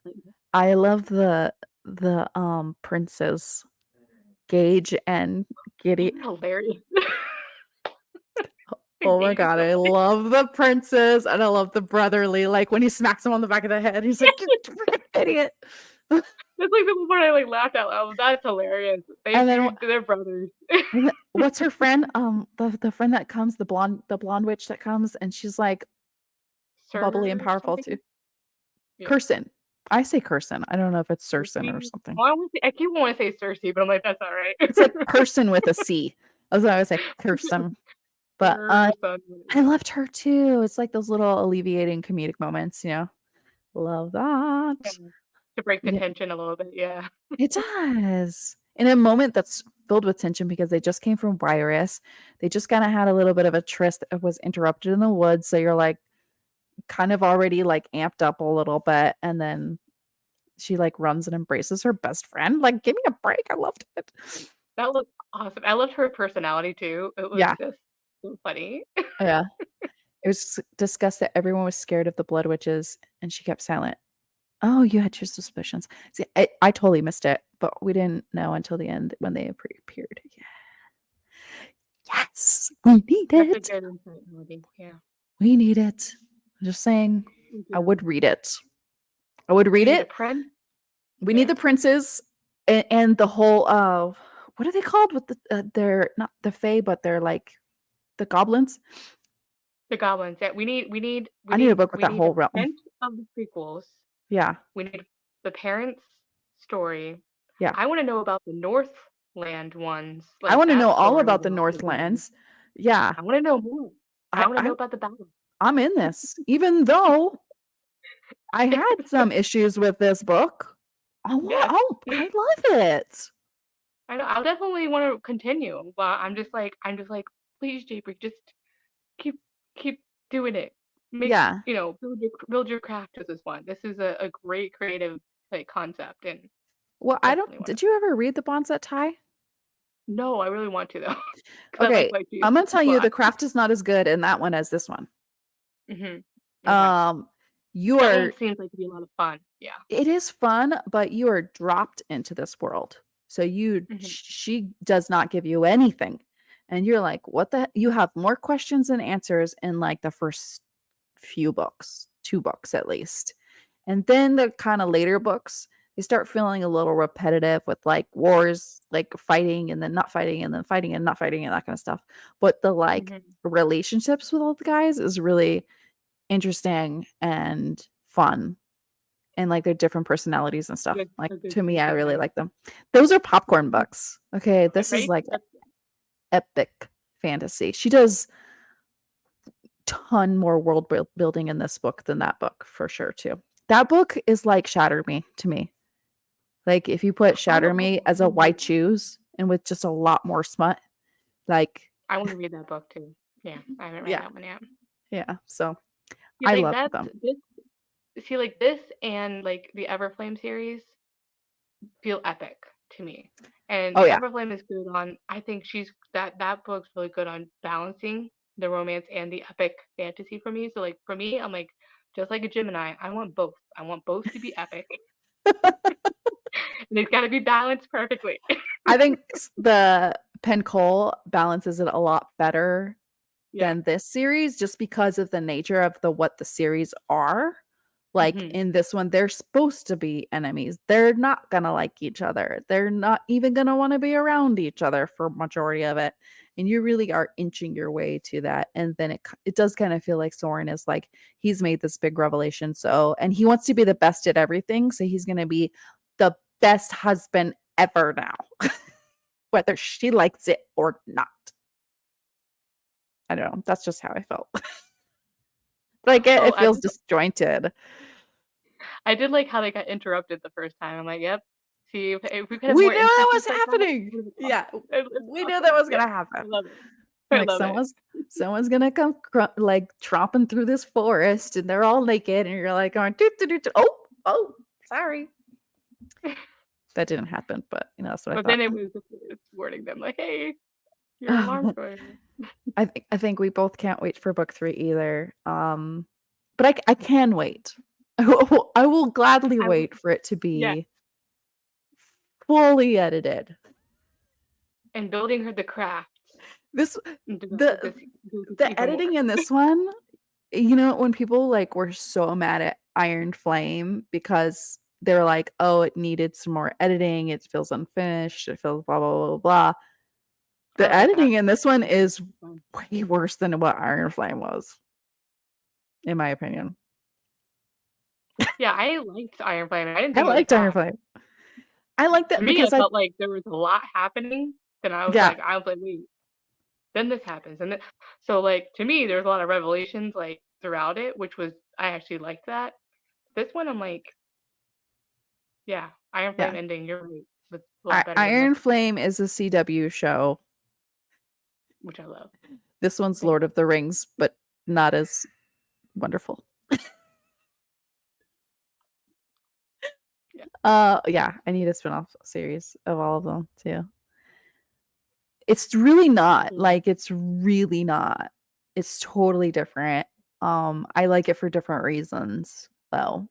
I love the princes, Gage and They Giddy. were hilarious. Oh my Engaged god, I already. love the princes and I love the brotherly. Like when he smacks him on the back of the head, he's like, "You freaking idiot!" That's like the part I like laughed out loud. That's hilarious. They And then do. They're brothers. what's her friend? The friend that comes, the blonde witch that comes, and she's like bubbly and Sir powerful too. something. Yeah. Kirsten. I say Kirsten. I don't know if it's Sursen or Cersei. something. Well, I keep wanting to say Cersei, but I'm like, that's not It's like right. person with a C. That's what I would say, Kirsten. But Sir son. I loved her too. It's like those little alleviating comedic moments, you know. Love Yeah. that. To break the Yeah, tension a little bit. Yeah. it does. In a moment that's filled with tension because they just came from Wireless. They just kind of had a little bit of a tryst that was interrupted in the woods. So you're like kind of already like amped up a little bit. And then she like runs and embraces her best friend. Like, give me a break. I loved it. That was awesome. I loved her personality too. It was Yeah. just so funny. Yeah. It was discussed that everyone was scared of the blood witches and she kept silent. Oh, you had your suspicions. See, I totally missed it, but we didn't know until the end when they appeared. Yeah. Yes, we need That's a it. good insight, Melody. Yeah. We need it. I'm just saying, We I do. would read it. I would We read need a it. prince. We need Yeah. the princes and the whole what are they called with the they're not the fae but they're like the goblins. The goblins. Yeah. I need a book with We that need whole a realm. prince of the prequels. Yeah. We need the parents' story. Yeah. I want to know about the Northland ones, I like want to know that all story about the about the dragons. Northlands. Yeah. I want to know more. I want to I know about the battle. I'm in this. Even though I had some issues with this book. Yes. I love it. I know. I'll definitely want to continue, but I'm just like, please, JP, just keep, keep doing it. Make, Yeah. build your craft with this one. This is a great creative like concept, and Well, I don't definitely want to. did you ever read The Bonds That Tie? No, I really want to though, because I like Okay, my cheese I'm gonna tell you the black. craft is not as good in that one as this one. Hmm. Okay, Um, you that one are seems like to be a lot of fun. Yeah. it is fun, but you are dropped into this world. So Hmm. she does not give you anything. And you're like, what the you have more questions than answers in like the first few books, 2 books at least. And then the kind of later books, they start feeling a little repetitive with like wars, like fighting and then not fighting and then fighting and not fighting and that kind of stuff. But the like Hmm. relationships with all the guys is really interesting and fun and like their different personalities and stuff. Like A good to me, piece I of really them. like them. Those are popcorn books. Okay, this is Right? like epic fantasy. She does ton more building in this book than that book for sure too. That book is like Shatter Me to me. Like if you put Shatter Me as a white shoes and with just a lot more smut, like I want to read that book too. Yeah, I haven't read yeah, that one yet. yeah. So See, I like love that's them. this. See, like this and like the Everflame series feel epic to me. And Oh the yeah. Everflame is good on. I think that book's really good on balancing the romance and the epic fantasy for me. So like for me, I'm like just like a Gemini. I want both. I want both to be epic, and it's got to be balanced perfectly. I think the Pencole balances it a lot better Yeah. than this series just because of the nature of the what the series are. Like Hmm. in this one, they're supposed to be enemies. They're not gonna like each other. They're not even gonna want to be around each other for majority of it. And you really are inching your way to that. And then it does kind of feel like Soren is like he's made this big revelation. So and he wants to be the best at everything. So he's gonna be the best husband ever now, whether she likes it or not. I don't know. That's just how I felt. Like Oh, it feels disjointed. I did like how they got interrupted the first time. I'm like, yep. See, if we could have We more knew that was instances like that, happening. it would have been Yeah, awesome. It's we knew that awesome. was Yeah, gonna I happen. love it. I Like love it. someone's gonna come like tromping through this forest, and they're all naked, and you're like going, "Doot, doot, doot, doot." Oh, sorry, that didn't happen, but you know that's what But I then it's warning them like, hey, your alarm's thought. going off. I think we both can't wait for book 3 either. But I can wait. I will gladly I wait for it to Yeah, be fully edited. and building her the crafts. This and the do this the even more. editing in this one, you know, when people like were so mad at Iron Flame because they're like, oh, it needed some more editing, it feels unfinished, it feels blah blah blah blah blah. The Oh, it's editing in actually this one is fun. way worse than what Iron Flame was, in my opinion. Yeah, I liked Iron Flame. I didn't I think it was liked Iron bad. Flame. I liked To it me, I because I felt like there was a lot happening. Then yeah, I was like, wait, then this happens, and then so like to me, there's a lot of revelations like throughout it, which was I actually liked that. This one, I'm like, yeah, Iron Flame yeah. ending. You're right, was a lot better than this, Iron Flame is a CW show. which I love. This one's Thank Lord of the Rings, but not as wonderful. yeah. Yeah, I need a spin-off series of all of them too. It's really not. Mhm. Like it's really not. It's totally different. I like it for different reasons though.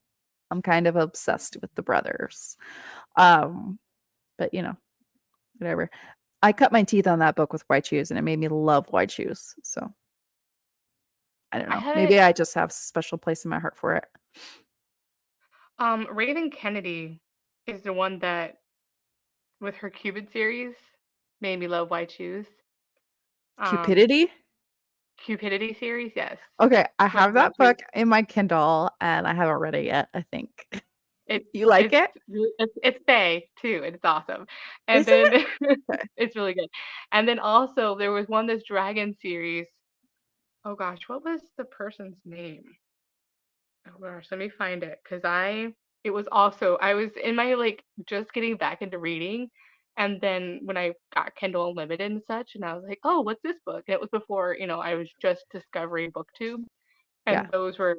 I'm kind of obsessed with the brothers. Um, but you know, whatever. I cut my teeth on that book with White Shoes and it made me love White Shoes. So I don't I know. haven't. Maybe I just have a special place in my heart for it. Raven Kennedy is the one that with her Cupid series made me love White Shoes. Um, Cupidity? Cupidity series, yes. Okay, I Like have White that Shoes. book in my Kindle and I haven't read it yet, I think. It's You like it's it? it's Faye too, and it's awesome. And Is then it? Okay. it's really good. And then also there was one this dragon series. Oh gosh, what was the person's name? Oh gosh, let me find it because it was also I was in my like just getting back into reading, and then when I got Kindle Unlimited and such, and I was like, oh, what's this book? And it was before I was just discovering BookTube, Yeah. and those were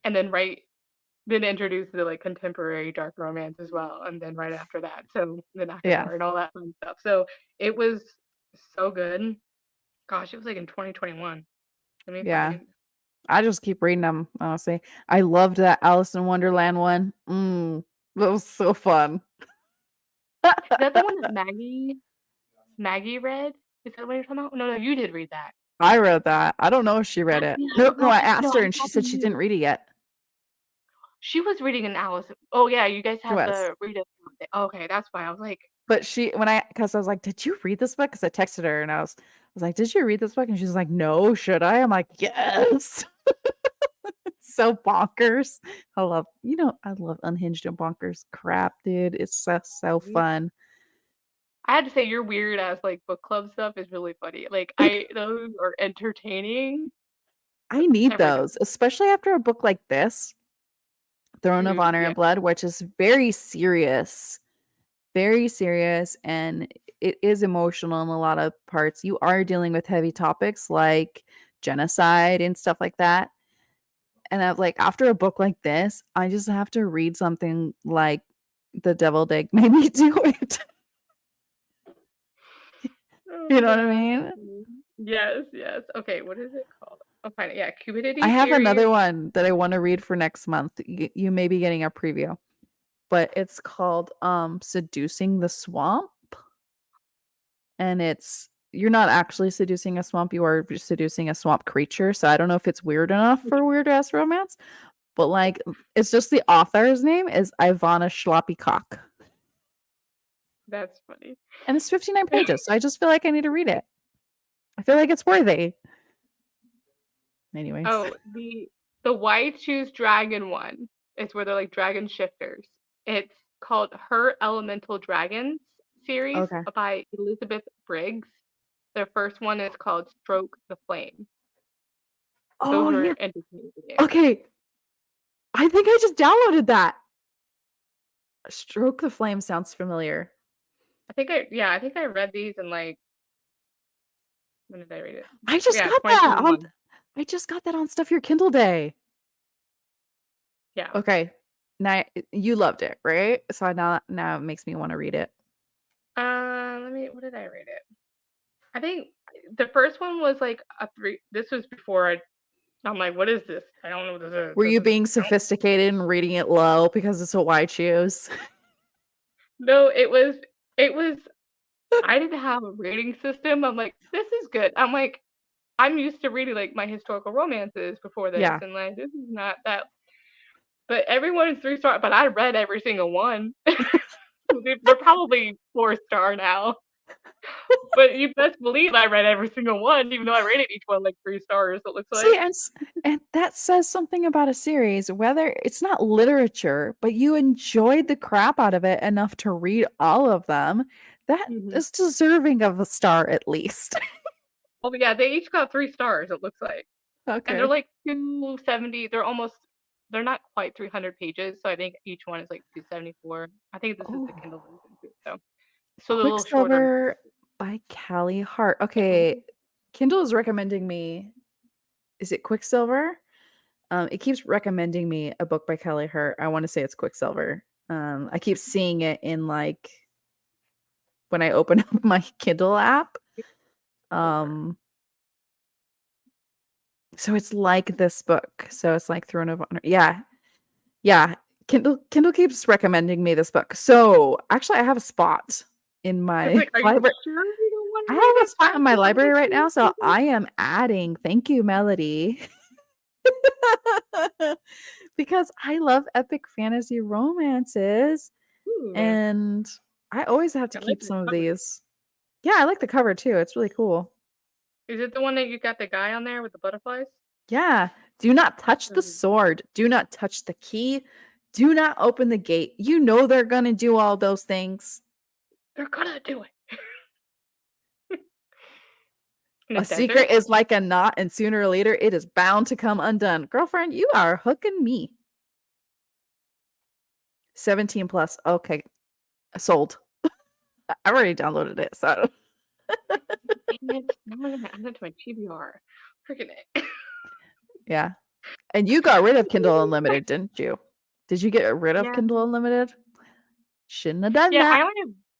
and then right then introduced to like contemporary dark romance as well, and then right after that, so the Yeah. Nakazar and all that fun stuff. So it was so good. Gosh, it was like in 2021. Let me Yeah. find. I just keep reading them, honestly. I loved that Alice in Wonderland one. That was so fun. Is that the one that Maggie read? Is that what you're talking about? No, no, you did read that. I read that. I don't know if she read it. Yeah, I No, no, forgot. I asked No, her I'm and she said talking to she didn't you. read it yet. She was reading an Alice. Oh yeah, you guys She had was. the read it. Okay, that's fine. I was like, But because I was like, did you read this book? Because I texted her and I was like, did you read this book? And she's like, no, should I? I'm like, yes. It's so bonkers. I love unhinged and bonkers crap, dude. It's so fun. I had to say your weird ass like book club stuff is really funny. Like those are entertaining I need every time. those, especially after a book like this, Throne of Dude, Honor yeah. and Blood, which is very serious, and it is emotional in a lot of parts. You are dealing with heavy topics like genocide and stuff like that. And I've like after a book like this, I just have to read something like The Devil Dig made me do it. Oh You my know what I god. mean? Yes, yes. Okay, what is it called? I'll find it. Yeah, I Cupidity have series. another one that I want to read for next month. You may be getting a preview, but it's called Seducing the Swamp. And you're not actually seducing a swamp, you are just seducing a swamp creature. So I don't know if it's weird enough for weird ass romance, but like it's just the author's name is Ivana Schlappycock. That's funny. And it's 59 pages. So I just feel like I need to read it. I feel like it's worthy. Anyways. Oh, the White Shoes Dragon one is where they're like dragon shifters. It's called Her Elemental Dragons series Okay. by Elizabeth Briggs. Their first one is called Stroke the Flame. Those Oh were yeah. entertaining. Okay. I think I just downloaded that. Stroke the Flame sounds familiar. I think I read these in like when did I read it? I just Yeah, got that on 2021. I just got that on Stuff Your Kindle Day. Yeah. Okay. Now you loved it, right? So now it makes me want to read it. What did I rate it? I think the first one was like a three. This was before I'm like, what is this? I don't know what this is. Were you being I don't, sophisticated and reading it low because it's what I choose? no, it was I didn't have a rating system. I'm like, this is good. I'm like, I'm used to reading like my historical romances before this, Yeah. and like this is not that. But everyone is 3 star. But I read every single one. They're probably 4 star now. But you best believe I read every single one, even though I rated each one like 3 stars. It looks See, like. and that says something about a series, whether it's not literature, but you enjoyed the crap out of it enough to read all of them. That Hmm. is deserving of a star at least. Oh yeah, they each got 3 stars. It looks like, and they're Okay. like 270. They're almost. They're not quite 300 pages, so I think each one is like 274. I think this is the Oh, Kindle version too, so they're a little shorter. Quicksilver by Callie Hart. Okay. Kindle is recommending me. Is it Quicksilver? It keeps recommending me a book by Callie Hart. I want to say it's Quicksilver. I keep seeing it in like when I open up my Kindle app. Silver. Um, so it's like this book. So it's like Throne of Honor. Yeah. Yeah. Kindle keeps recommending me this book. So actually I have a spot in I was my like, are you library. sure you don't want I to have read a spot in my a library right now, so fantasy? I am adding thank you, Melody. Because I love epic fantasy romances, Ooh, and I always have to I like keep that some of cover. these. Yeah, I like the cover too. It's really cool. Is it the one that you got the guy on there with the butterflies? Yeah. Do not touch the Mm. sword. Do not touch the key. Do not open the gate. You know they're going to do all those things. They're gonna do it in a A desert. secret is like a knot, and sooner or later it is bound to come undone. Girlfriend, you are hooking me. 17 plus. Okay. Sold. I already downloaded it. So, Dang it! Now I'm gonna add it to my TBR. Freaking it. yeah. And you got rid of Kindle Unlimited, didn't you? Did you get rid of Yeah, Kindle Unlimited? Shouldn't have done yeah. that.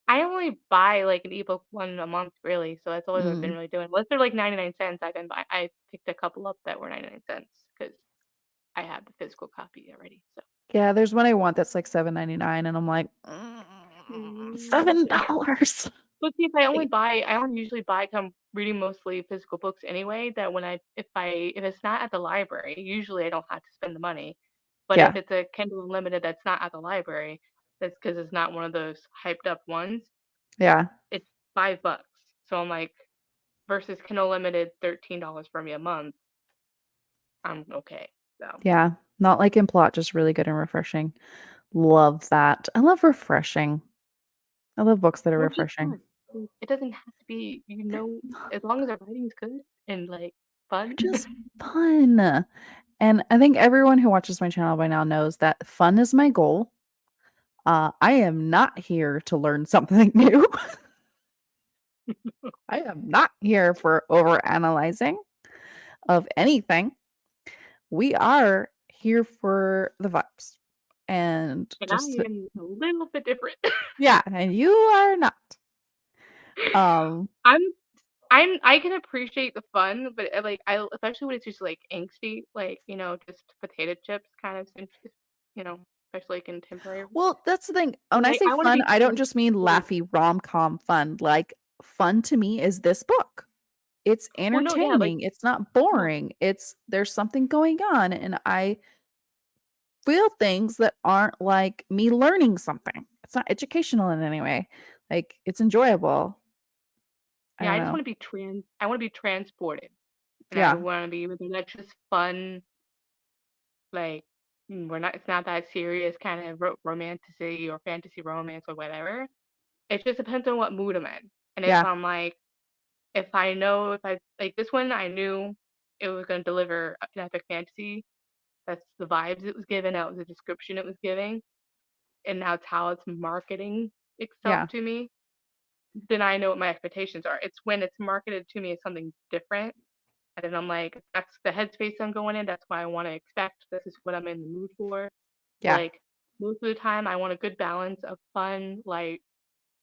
I only buy like an ebook one a month really, so that's all I've been Mm. really doing. Unless they're like 99 cents, I didn't buy. I picked a couple up that were 99 cents because I have the physical copy already. So. Yeah, there's one I want that's like 7.99, and I'm like, Yeah. $7. But see, if I only buy, I don't usually buy. 'Cause I'm reading mostly physical books anyway. That when if it's not at the library, usually I don't have to spend the money. But if Yeah, it's a Kindle Unlimited that's not at the library, that's because it's not one of those hyped up ones. yeah, It's $5. So I'm like, versus Kindle Unlimited, $13 for me a month. I'm okay. So yeah. Not like in plot, just really good and refreshing. Love that. I love refreshing. I love books that are or just refreshing. fun. It doesn't have to be, as long as the writing's good and like fun. They're just fun. And I think everyone who watches my channel by now knows that fun is my goal. I am not here to learn something new. I am not here for over analyzing of anything. We are here for the vibes and And I just am a little bit different. yeah, and you are not. Um, I'm I can appreciate the fun, but like I especially when it's just like angsty, like just potato chips kind of, especially contemporary. well, that's the thing. I'm When I like say I want to fun, be I don't just mean transported. laughy rom-com fun. Like fun to me is this book. It's Well, no, yeah, like entertaining. It's not no, boring. It's there's something going on and I feel things that aren't like me learning something. It's not educational in any way. Like it's enjoyable. I yeah, don't I just know. want to be I want to be transported, and I Yeah. want to be whether that's just fun, like we're not it's not that serious kind of romantasy or fantasy romance or whatever. It just depends on what mood I'm in, and if Yeah. I'm like if I know if I like this one, I knew it was going to deliver an epic fantasy. That's the vibes it was given. That was the description it was giving, and that's how it's marketing itself Yeah. to me. Then I know what my expectations are. It's when it's marketed to me as something different, and then I'm like, that's the headspace I'm going in. That's what I want to expect. This is what I'm in the mood for. So Yeah. like most of the time, I want a good balance of fun, like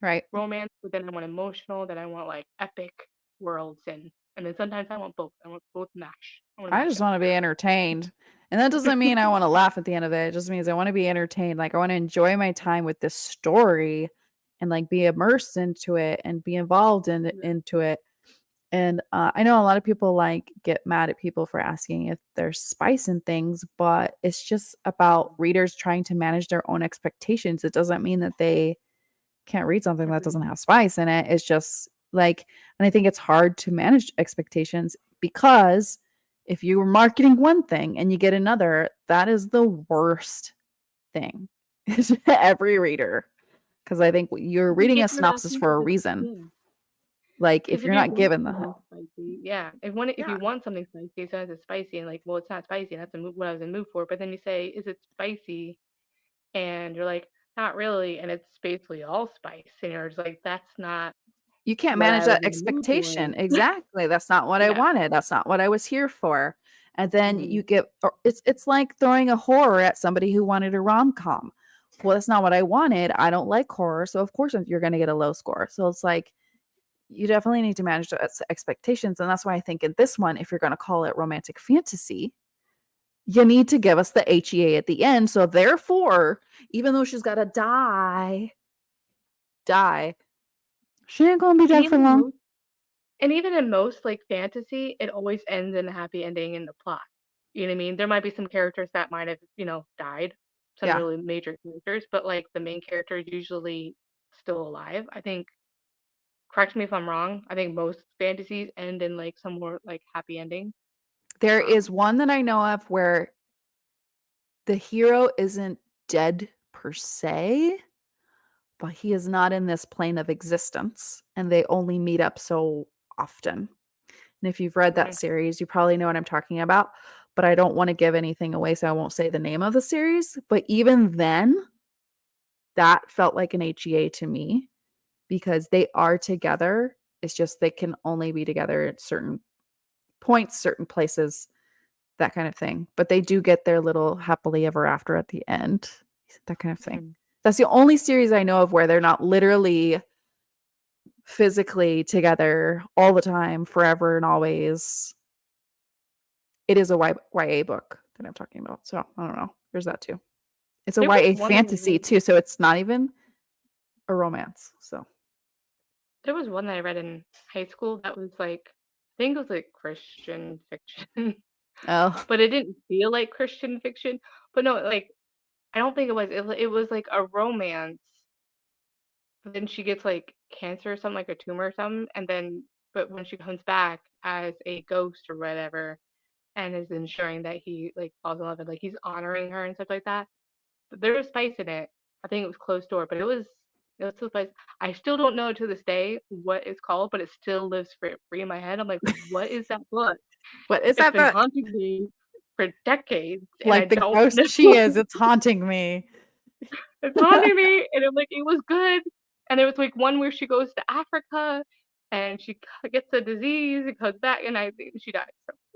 Right. romance, but then I want emotional. Then I want like epic worlds, and then sometimes I want both. I want both mash. I want to I mash just them want to be together. entertained. And that doesn't mean I want to laugh at the end of it. It just means I want to be entertained. Like I want to enjoy my time with this story and like be immersed into it and be involved into it. And I know a lot of people like get mad at people for asking if there's spice in things, but it's just about readers trying to manage their own expectations. It doesn't mean that they can't read something that doesn't have spice in it. It's just like, and I think it's hard to manage expectations because if you were marketing one thing and you get another, that is the worst thing to every reader. Because I think you're Like reading if a you're synopsis asking for a if it's reason. yeah, Like because if if you're you not want given the something spicy, yeah, if yeah, you want something spicy, so it's spicy, and like, well, it's not spicy, and that's what I was in the mood for. But then you say, is it spicy? And you're like, not really, and it's basically all spice, and you're just like, that's not you can't what manage I was that in the mood for. expectation. Exactly. That's not what I Yeah. wanted. That's not what I was here for. And then Mhm. you get or it's like throwing a horror at somebody who wanted a rom-com. Well, that's not what I wanted. I don't like horror, so of course you're going to get a low score. So it's like you definitely need to manage those expectations, and that's why I think in this one, if you're going to call it romantic fantasy, you need to give us the HEA at the end. So therefore, even though she's got to die, she ain't gonna be And dead for even long. most, and even in most like fantasy, it always ends in a happy ending in the plot. You know what I mean? There might be some characters that might have, died, some Yeah. really major characters, but like the main character is usually still alive. I think, correct me if I'm wrong, I think most fantasies end in like some more like happy ending. There is Um, one that I know of where the hero isn't dead per se, but he is not in this plane of existence, and they only meet up so often. And if you've read that mhm. series, you probably know what I'm talking about, but I don't want to give anything away, so I won't say the name of the series. But even then, that felt like an HEA to me because they are together. It's just they can only be together at certain points, certain places, that kind of thing. But they do get their little happily ever after at the end, that kind of thing. Mhm. That's the only series I know of where they're not literally physically together all the time, forever and always. It is a YA book that I'm talking about. So I don't know. There's that too. It's a There was YA one that I fantasy read. too. So it's not even a romance. So, There was one that I read in high school that was like, I think it was like Christian fiction, oh, but it didn't feel like Christian fiction. But no, like I don't think it was. It was like a romance. But then she gets like cancer or something, like a tumor or something, and then but when she comes back as a ghost or whatever, and is ensuring that he like falls in love and like he's honoring her and stuff like that. But there was spice in it. I think it was closed door, but it was still spice. I still don't know to this day what it's called, but it still lives free in my head. I'm like, what is that book? what is It's that been book? haunting me for decades, and I Like the don't ghost know. she is, it's haunting me. It's haunting me, and I'm like, it was good. And there was like one where she goes to Africa, and she gets a disease and comes back, and I think she dies.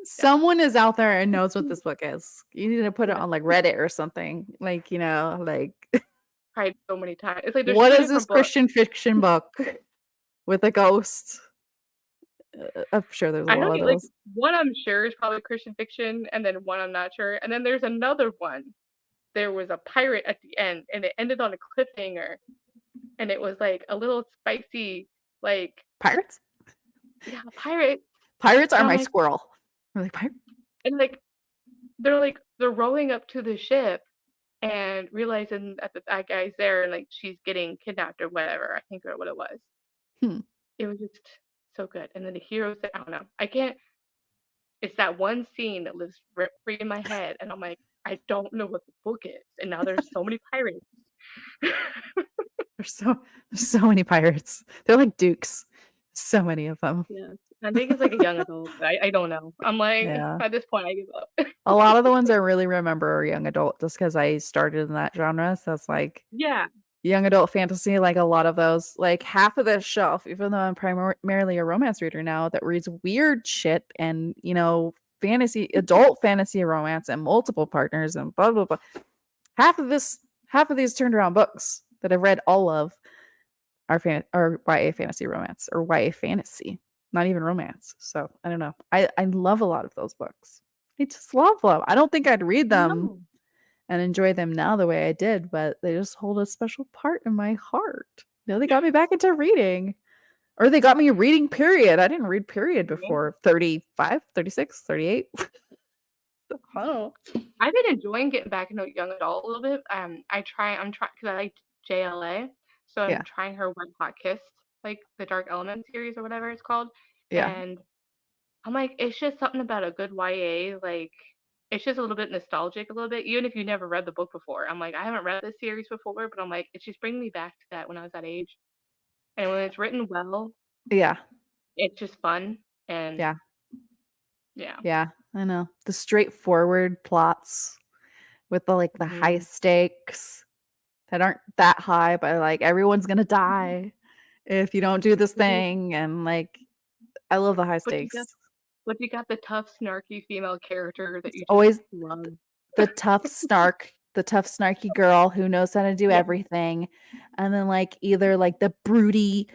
So yeah, Someone is out there and knows what this book is. You need to put it yeah, on like Reddit or something. Like, like tried so many times. It's like there's what two is this different books. Christian fiction book with a ghost? I'm sure there's a I know lot of you like those. one I'm sure is probably Christian fiction, and then one I'm not sure, and then there's another one. There was a pirate at the end, and it ended on a cliffhanger, and it was like a little spicy, like Pirates? yeah, pirate. Pirates are And I'm my like, squirrel. I'm like, pirate? and like they're rowing up to the ship and realizing that that guy's there, and like she's getting kidnapped or whatever. I think or what it was. Hmm. It was just so good. And then the hero said, I don't know. I can't. It's that one scene that lives rent free in my head, and I'm like, I don't know what the book is. And now there's so many pirates. There's so there's so many pirates. They're like dukes. So many of them. Yeah. I think it's like a young adult. I don't know. I'm like, Yeah. at this point, I give up. A lot of the ones I really remember are young adult just because I started in that genre. So it's like Yeah. young adult fantasy, like a lot of those, like half of this shelf, even though I'm primarily a romance reader now that reads weird shit and, fantasy, adult fantasy romance and multiple partners and blah, blah, blah. Half of this, half of these turned around books that I've read all of are YA fantasy romance or YA fantasy, not even romance. So I don't know. I love a lot of those books. I just love them. I don't think I'd read them No. and enjoy them now the way I did, but they just hold a special part in my heart. No, they got me back into reading. Or they got me reading period. I didn't read period Mhm. before 35, 36, 38. Oh. I've been enjoying getting back into young adult a little bit. I'm trying because I liked JLA, so I'm Yeah. trying her Wet Hot Kiss, like the Dark Element series or whatever it's called. Yeah. And I'm like, it's just something about a good YA, like it's just a little bit nostalgic, a little bit, even if you never read the book before. I'm like, I haven't read this series before, but I'm like, it's just bringing me back to that when I was that age. And when it's written well, Yeah. it's just fun. And Yeah. yeah. Yeah. I know. The straightforward plots with the high Mhm. stakes that aren't that high, but like everyone's gonna die if you don't do this But you, thing. And like I love the high but you got, stakes. but you got the tough, snarky female character that It's you just always love. the tough, snarky girl who knows how to do Yeah. everything. And then like either like the broody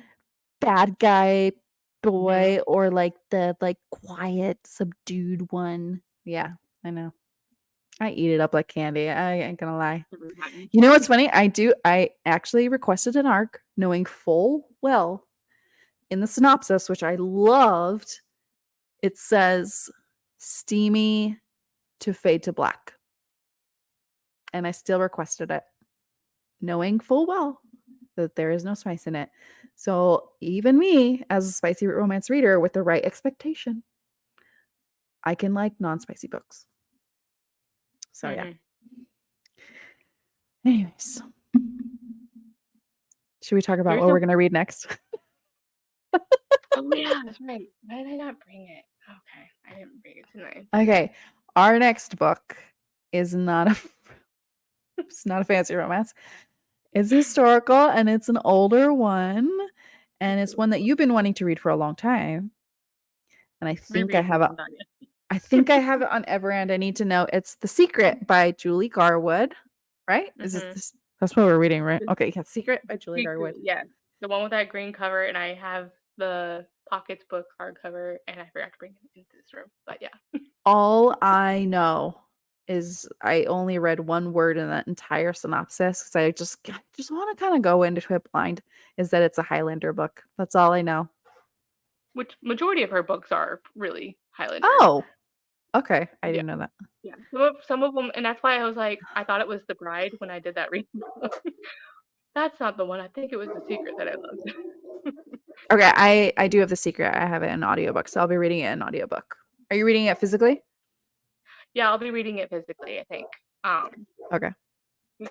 bad guy Mhm. boy or like the like quiet, subdued one. Yeah, I know. I eat it up like candy. I ain't gonna lie. Every time. You know what's funny? I actually requested an arc knowing full well in the synopsis, which I loved, it says steamy to fade to black. And I still requested it, knowing full well that there is no spice in it. So even me, as a spicy romance reader with the right expectation, I can like non-spicy books. So yeah. Mhm. Anyways, should we talk about There's what a we're gonna read next? Oh yeah, that's right. Why did I not bring it? Okay, I didn't bring it tonight. Okay, our next book is not a it's not a fancy romance. It's historical and it's an older one, and it's one that you've been wanting to read for a long time. And Reread it on Danya. I think I have it on Everand. I need to know. It's The Secret by Julie Garwood, right? Is Mhm. this that's what we're reading, right? The Okay, yeah, Secret by Julie Garwood. secret, yes. The one with that green cover, and I have the Pockets book hardcover, and I forgot to bring it into this room. But yeah. All I know is I only read one word in that entire synopsis because I just want to kind of go into it blind. Is that it's a Highlander book? That's all I know. Which majority of her books are really Highlander. Oh, okay. I Yeah. didn't know that. Yeah. Some of them, and that's why I was like, I thought it was The Bride when I did that reading. That's not the one. I think it was The Secret that I loved. Okay, I do have The Secret. I have it in audiobook, so I'll be reading it in audiobook. Are you reading it physically? Yeah, I'll be reading it physically, I think. Okay.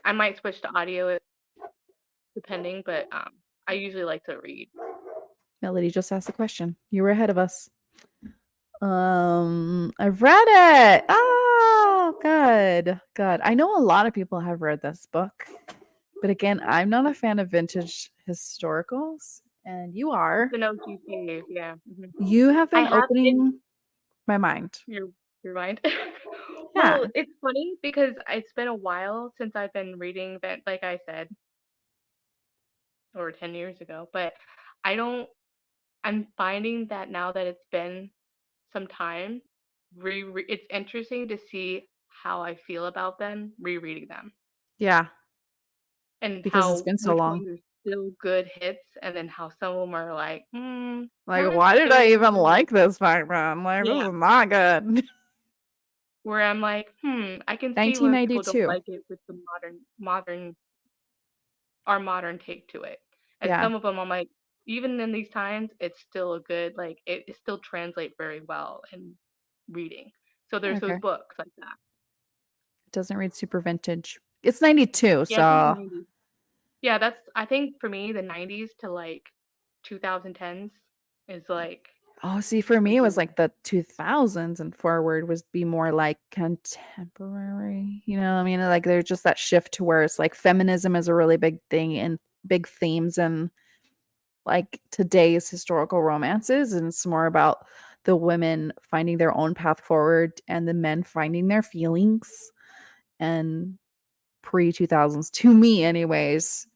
I might switch to audio depending, but I usually like to read. Melody just asked the question. You were ahead of us. I've read it. Oh, good. Good. I know a lot of people have read this book, but again, I'm not a fan of vintage historicals, and you It's are. an OG fave, yeah. You have I been have it. opening my mind. Your mind. Well, Yeah. it's funny because it's been a while since I've been reading that, like I said, over 10 years ago. But I don't. I'm finding that now that it's been some time, it's interesting to see how I feel about them rereading them, Yeah, and because it's how been so which long. ones are still good hits, and then how some of them are like, Like, not why did I so even good. like this back then? Like, this Yeah, is not good. where I'm like, I can see where people don't 1992. like it with the our modern take to it. And Yeah. some of them I'm like, even in these times, it's still a good, like it still translates very well in reading. So there's those Okay. books like that. It doesn't read super vintage. It's 92, Yeah, it's in the so 90s. Yeah, that's I think for me the 90s to like 2010s is like oh, see, for a me, it was good. like the 2000s and forward was be more like contemporary. You know what I mean? Like there's just that shift to where it's like feminism is a really big thing and big themes and like today's historical romances. And it's more about the women finding their own path forward and the men finding their feelings. And pre 2000s, to me, anyways,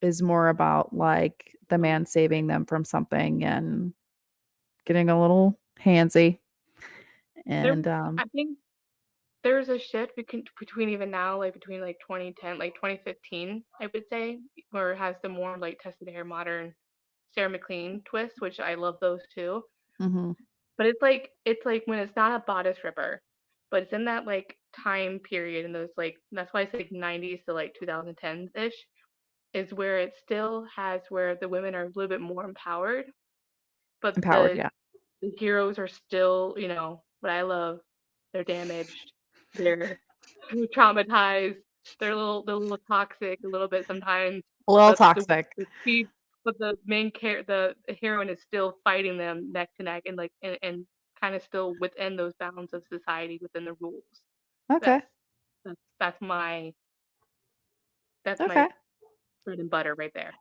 is more about like the man saving them from something and getting a little handsy. There And I think there's a shift between even now, like between like 2010, like 2015, I would say, where it has the more like tested hair modern Sarah McLean twist, which I love those too. Mm-hmm. But it's like when it's not a bodice ripper, but it's in that like time period and those like that's why it's like 90s to like 2010s ish is where it still has where the women are a little bit more empowered, but Empowered, yeah. the heroes are still, what I love. They're damaged. They're traumatized. They're a little toxic a little bit sometimes, A little but toxic. the chief, but the the heroine is still fighting them neck to neck and like and kind of still within those bounds of society within the rules. Okay. That's that's my Okay. bread and butter right there.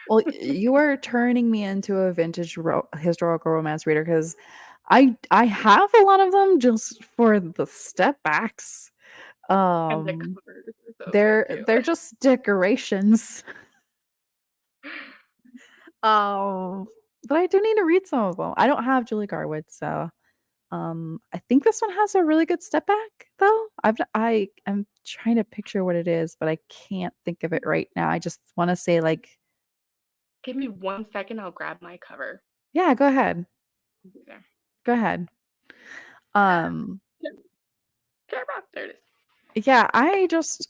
Well, you are turning me into a vintage historical romance reader because I have a lot of them just for the step backs. And the Um, covers are so good they're too. they're just decorations. But I do need to read some of them. I don't have Julie Garwood, so I think this one has a really good step back though. I am trying to picture what it is, but I can't think of it right now. I just want to say like, Give me 1 second. I'll grab my cover. yeah, go ahead. There. Go ahead. Um, Camera. There it is. yeah, I just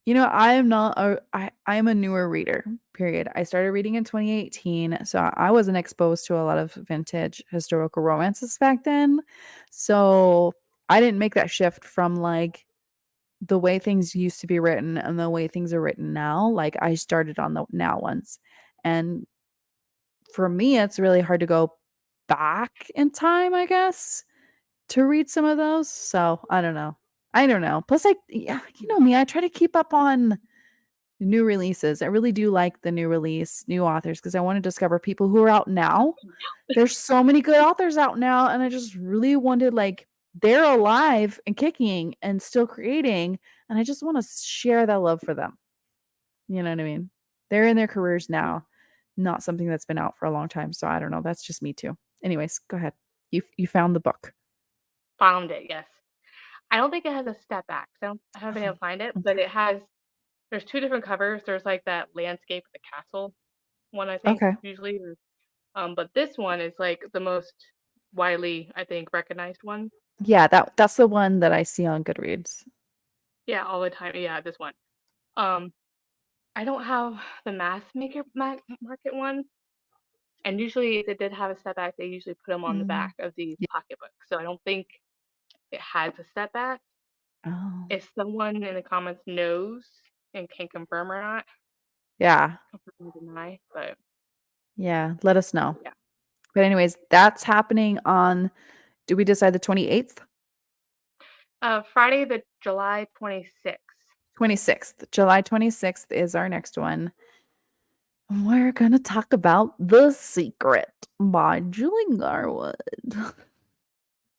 I am not a I am a newer reader, period. I started reading in 2018, so I wasn't exposed to a lot of vintage historical romances back then. So I didn't make that shift from like the way things used to be written and the way things are written now. Like I started on the now ones. And for me, it's really hard to go back in time, I guess, to read some of those. So I don't know. I don't know. Plus, like, yeah, you know me, I try to keep up on new releases. I really do like the new release, new authors, because I want to discover people who are out now. There's so many good authors out now, and I just really wanted like they're alive and kicking and still creating, and I just want to share that love for them. You know what I mean? They're in their careers now, not something that's been out for a long time. So I don't know. That's just me too. Anyways, go ahead. You found the book. Found it. Yes. I don't think it has a step back. I haven't been able Oh, to find it, but okay. it has. There's two different covers. There's like that landscape of the castle one, I think Okay. usually. But this one is like the most widely, I think, recognized one. Yeah, that's the one that I see on Goodreads. Yeah, all the time. Yeah, this one. Um, I don't have the market one, and usually if it did have a step back, they usually put them on the Mm, back of these yeah. pocketbooks. So I don't think it has a step back. Oh, If someone in the comments knows and can confirm or not, yeah. confirm or deny, but Yeah. Let us know. yeah. But anyways, that's happening on, do we decide the 28th? Friday, the July 26th. 26th. July 26th is our next one. We're going to talk about The Secret by Julie Garwood.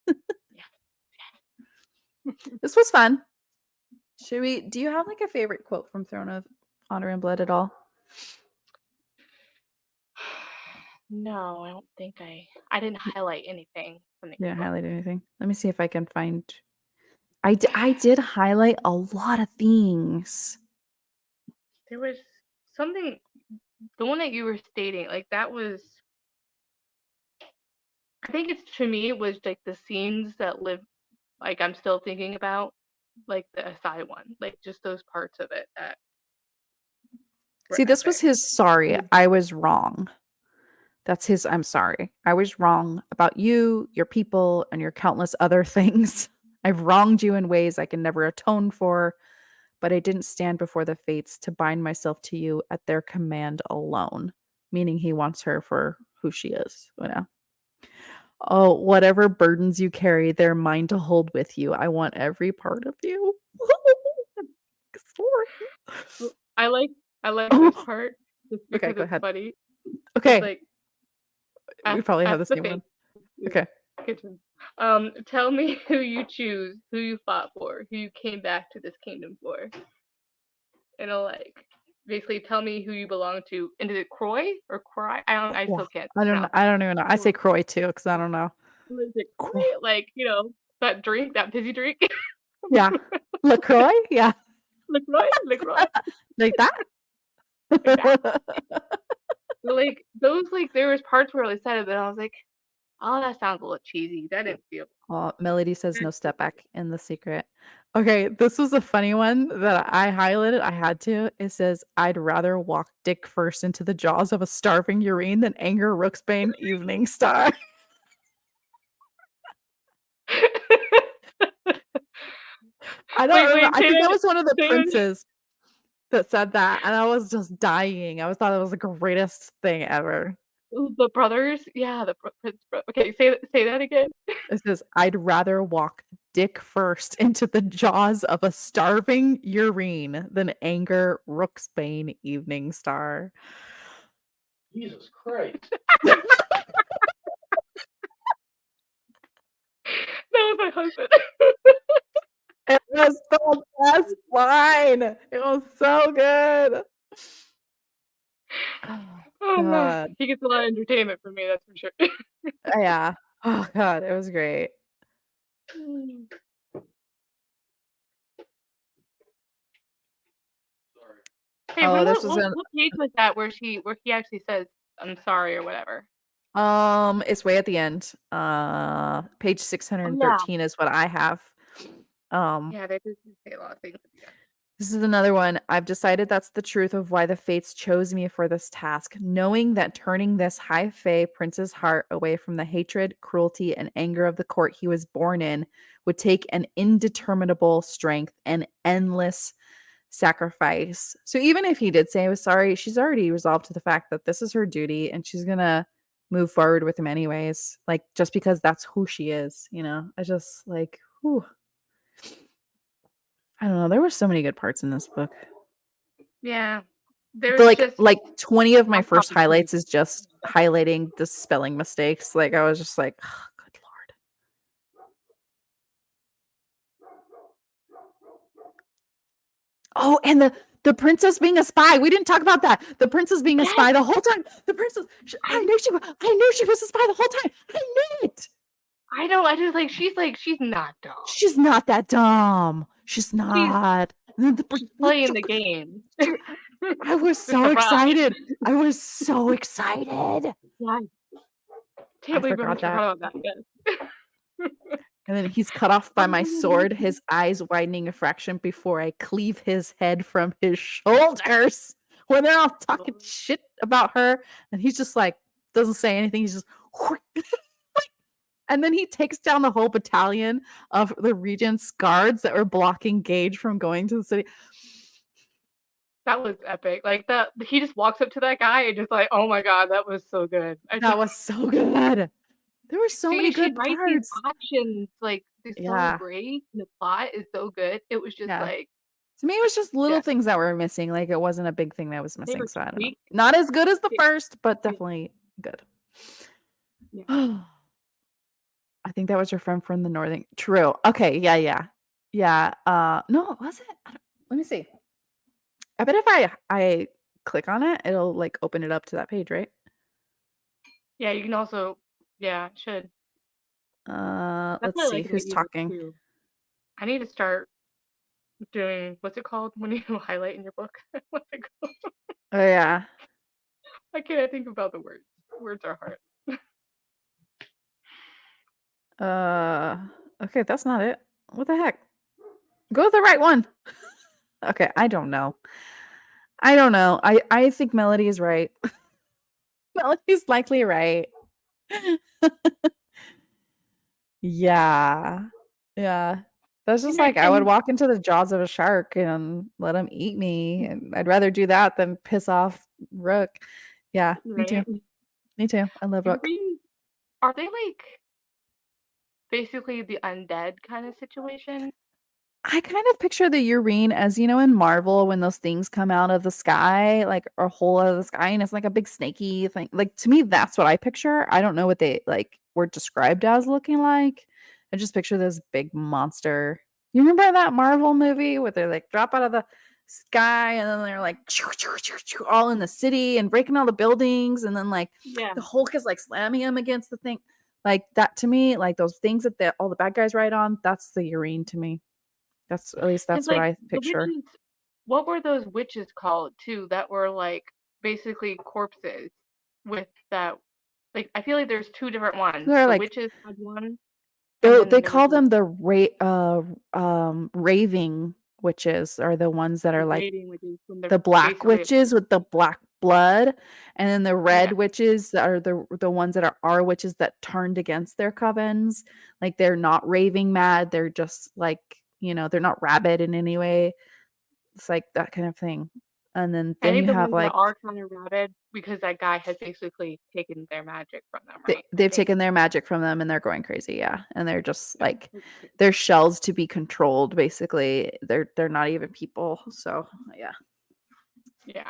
Yeah. This was fun. Do you have like a favorite quote from Throne of Honor and Blood at all? No, I don't think I didn't highlight anything from the You didn't ebook. highlight anything? Let me see if I can find. I did highlight a lot of things. There was something, the one that you were stating, like that was, I think it's to me, it was like the scenes that live, like I'm still thinking about, like the aside one, like just those parts of it that were See, this was epic. his sorry. I was wrong. That's his I'm sorry. I was wrong about you, your people, and your countless other things. I've wronged you in ways I can never atone for, but I didn't stand before the fates to bind myself to you at their command alone. Meaning he wants her for who she is, you know. Oh, whatever burdens you carry, they're mine to hold with you. I want every part of you. Sorry. Well, I like this Oh, part just okay, because go it's ahead. funny. It's Okay, like we probably have ask the the same fate. one. Okay. Kitchen. Tell me who you choose, who you fought for, who you came back to this kingdom for. And it'll like basically tell me who you belong to. And is it Croy or Croy? I Well, still can't I don't know. pronounce I don't even know. I say Croy too because I don't know. it. Is it Croy. Croy? Like, that drink, that fizzy drink? Yeah. LaCroix? Yeah. LaCroix, LaCroix, Like that? like that. But, like, those, like, there was parts where I said it, but I was like, "Oh, that sounds a little cheesy." That didn't feel Oh, Melody says that no didn't step feel back in The Secret. Okay, this was a funny one that I highlighted. I had to. It says, I'd rather walk dick first into the jaws of a starving urine than anger Rooksbane Evening Star. good. I don't Wait, remember. wait, I say think that that was one of the say that princes that said that, and I was just dying. I was thought it was the greatest thing ever. the brothers? Yeah, the Prince bro okay, say that again. It says, I'd rather walk dick first into the jaws of a starving urine than anger Rooksbane Evening Star. Jesus Christ. That was my husband. It was the best line. It was so good. Oh, Oh, God. he gets a lot of entertainment from me, that's for sure. Yeah. Oh, God. It was great. Sorry. Hey, Oh, when this was what page was that where he actually says, "I'm sorry," or whatever? it's way at the end. Page Oh, yeah. 613 is what I have. Um, Yeah, they do say a lot of things at the end. This is another one. I've decided that's the truth of why the fates chose me for this task, knowing that turning this high fae prince's heart away from the hatred, cruelty, and anger of the court he was born in would take an indeterminable strength and endless sacrifice. So even if he did say I was sorry, she's already resolved to the fact that this is her duty and she's gonna move forward with him anyways. Like just because that's who she is, you know. I just like, whew. I don't know. There were so many good parts in this book. Yeah. The, There's just like 20 of my lost first opportunity. highlights is just highlighting the spelling mistakes. Like I was just like, oh, good lord. Oh, and the princess being a spy. We didn't talk about that. The princess being a Yes, spy the whole time. The princess. I I knew she was a spy the whole time. I knew it. I know, I just like, she's not dumb. She's not that dumb. She's She's not. she's playing the game. She- I was The so surprise. excited. I was so excited. Yeah. I Can't believe I forgot that. forgot about that. Yes. And then he's cut off by my sword, his eyes widening a fraction before I cleave his head from his shoulders. When they're all talking shit about her, and he's just like, doesn't say anything. He's just, and then he takes down the whole battalion of the regent's guards that were blocking Gage from going to the city. That was epic. Like that, he just walks up to that guy and just like, oh my god, that was so good. I That just was so good. There were so many she good writes these parts. actions like they're so Yeah. great. And the plot is so good. It was just Yeah. like, To me, it was just little yeah, things that were missing. Like it wasn't a big thing that was they missing. were So I don't know. tweaked. Not as good as the Yeah, first, but yeah, definitely good. yeah. I think that was your friend from the northern. True. Okay. Yeah. Yeah. Yeah. No, was it? Let me see. I bet if I click on it, it'll like open it up to that page, right? Yeah, you can also, yeah, it should. That's Let's what I see like about who's ebooks talking. too. I need to start doing what's it called when you highlight in your book? What's it called? Oh yeah. Why can't I think about the words? Words are hard. Uh, okay, that's not it. What the heck? Go to the right one. Okay, I don't know. I don't know. I think Melody is right. Melody's likely right. Yeah. Yeah. That's just like I would And walk into the jaws of a shark and let him eat me, and I'd rather do that than piss off Rook. Yeah, me too. right, Me too. I love Rook. Yuri, are they like basically the undead kind of situation? I kind of picture the urine as, you know, in Marvel when those things come out of the sky, like a hole out of the sky, and it's like a big snaky thing. Like to me, that's what I picture. I don't know what they like were described as looking like. I just picture this big monster. You remember that Marvel movie where they like drop out of the sky and then they're like all in the city and breaking all the buildings, and then like Yeah. the Hulk is like slamming him against the thing. Like that to me, like those things that all the bad guys ride on, that's the urine to me. That's at least Because that's what like I the picture. witches, what were those witches called too? That were like basically corpses with that. Like I feel like there's two different ones. They're The like witches had one, and oh, then they there was call them the raving witches, are the ones that the are like rating witches when they're the black basically witches with the black blood, and then the red yeah. witches that are the ones that are witches that turned against their covens. Like they're not raving mad, they're just like, they're not rabid in any way. It's like that kind of thing. And I then think you the have ones that like are kind of rabid because that guy has basically taken their magic from them, right? I they've think. taken their magic from them and they're going crazy, yeah. And they're just Yeah. like they're shells to be controlled basically. They're not even people. So, yeah. Yeah.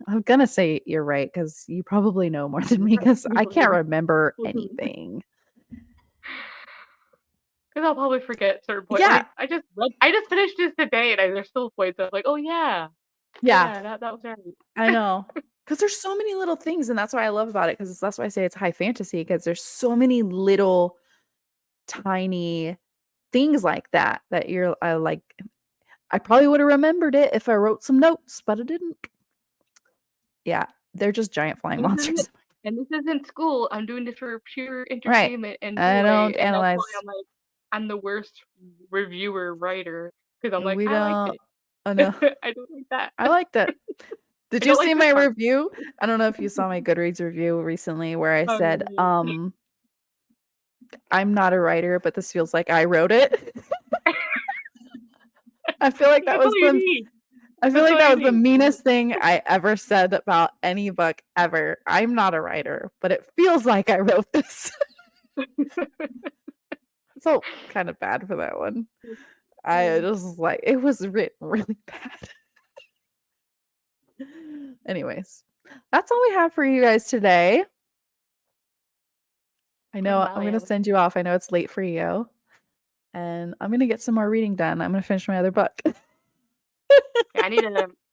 I'm gonna say you're right because you probably know more than me because I can't remember anything. Because I'll probably forget certain points. Yeah, Like I just finished this today, and there's still points of like, oh yeah, yeah, that was right. I know. Because there's so many little things, and that's what I love about it. Because that's why I say it's high fantasy. Because there's so many little, tiny things like that you're like. I probably would have remembered it if I wrote some notes, but I didn't. Yeah, they're just giant flying And this monsters. isn't and this isn't school. I'm doing this for pure Right. entertainment and I joy, don't and that's why analyze. I'm like I'm the worst reviewer writer because I'm like We I liked don't. it. Oh no, I don't like that. I liked it. I Did you don't see like this my part. review? I don't know if you saw my Goodreads review recently where I Oh said, no. I'm not a writer, but this feels like I wrote it. I feel like that That's all was you need. I feel That's like all that you was the need. meanest thing I ever said about any book ever. I'm not a writer, but it feels like I wrote this. I felt kind of bad for that one. I just was like, it was written really bad. Anyways, that's all we have for you guys today. I know I'm going to send you off. I know it's late for you. And I'm going to get some more reading done. I'm going to finish my other book. Yeah,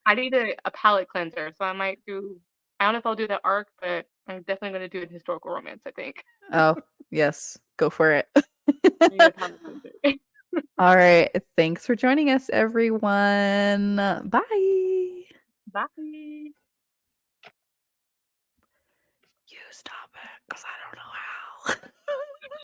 I need a palate cleanser, so I might do. I don't know if I'll do the arc, but I'm definitely gonna do a historical romance. I think. Oh, yes. Go for it. I need a palate cleanser. All right. Thanks for joining us, everyone. Bye. Bye. You stop it because I don't know.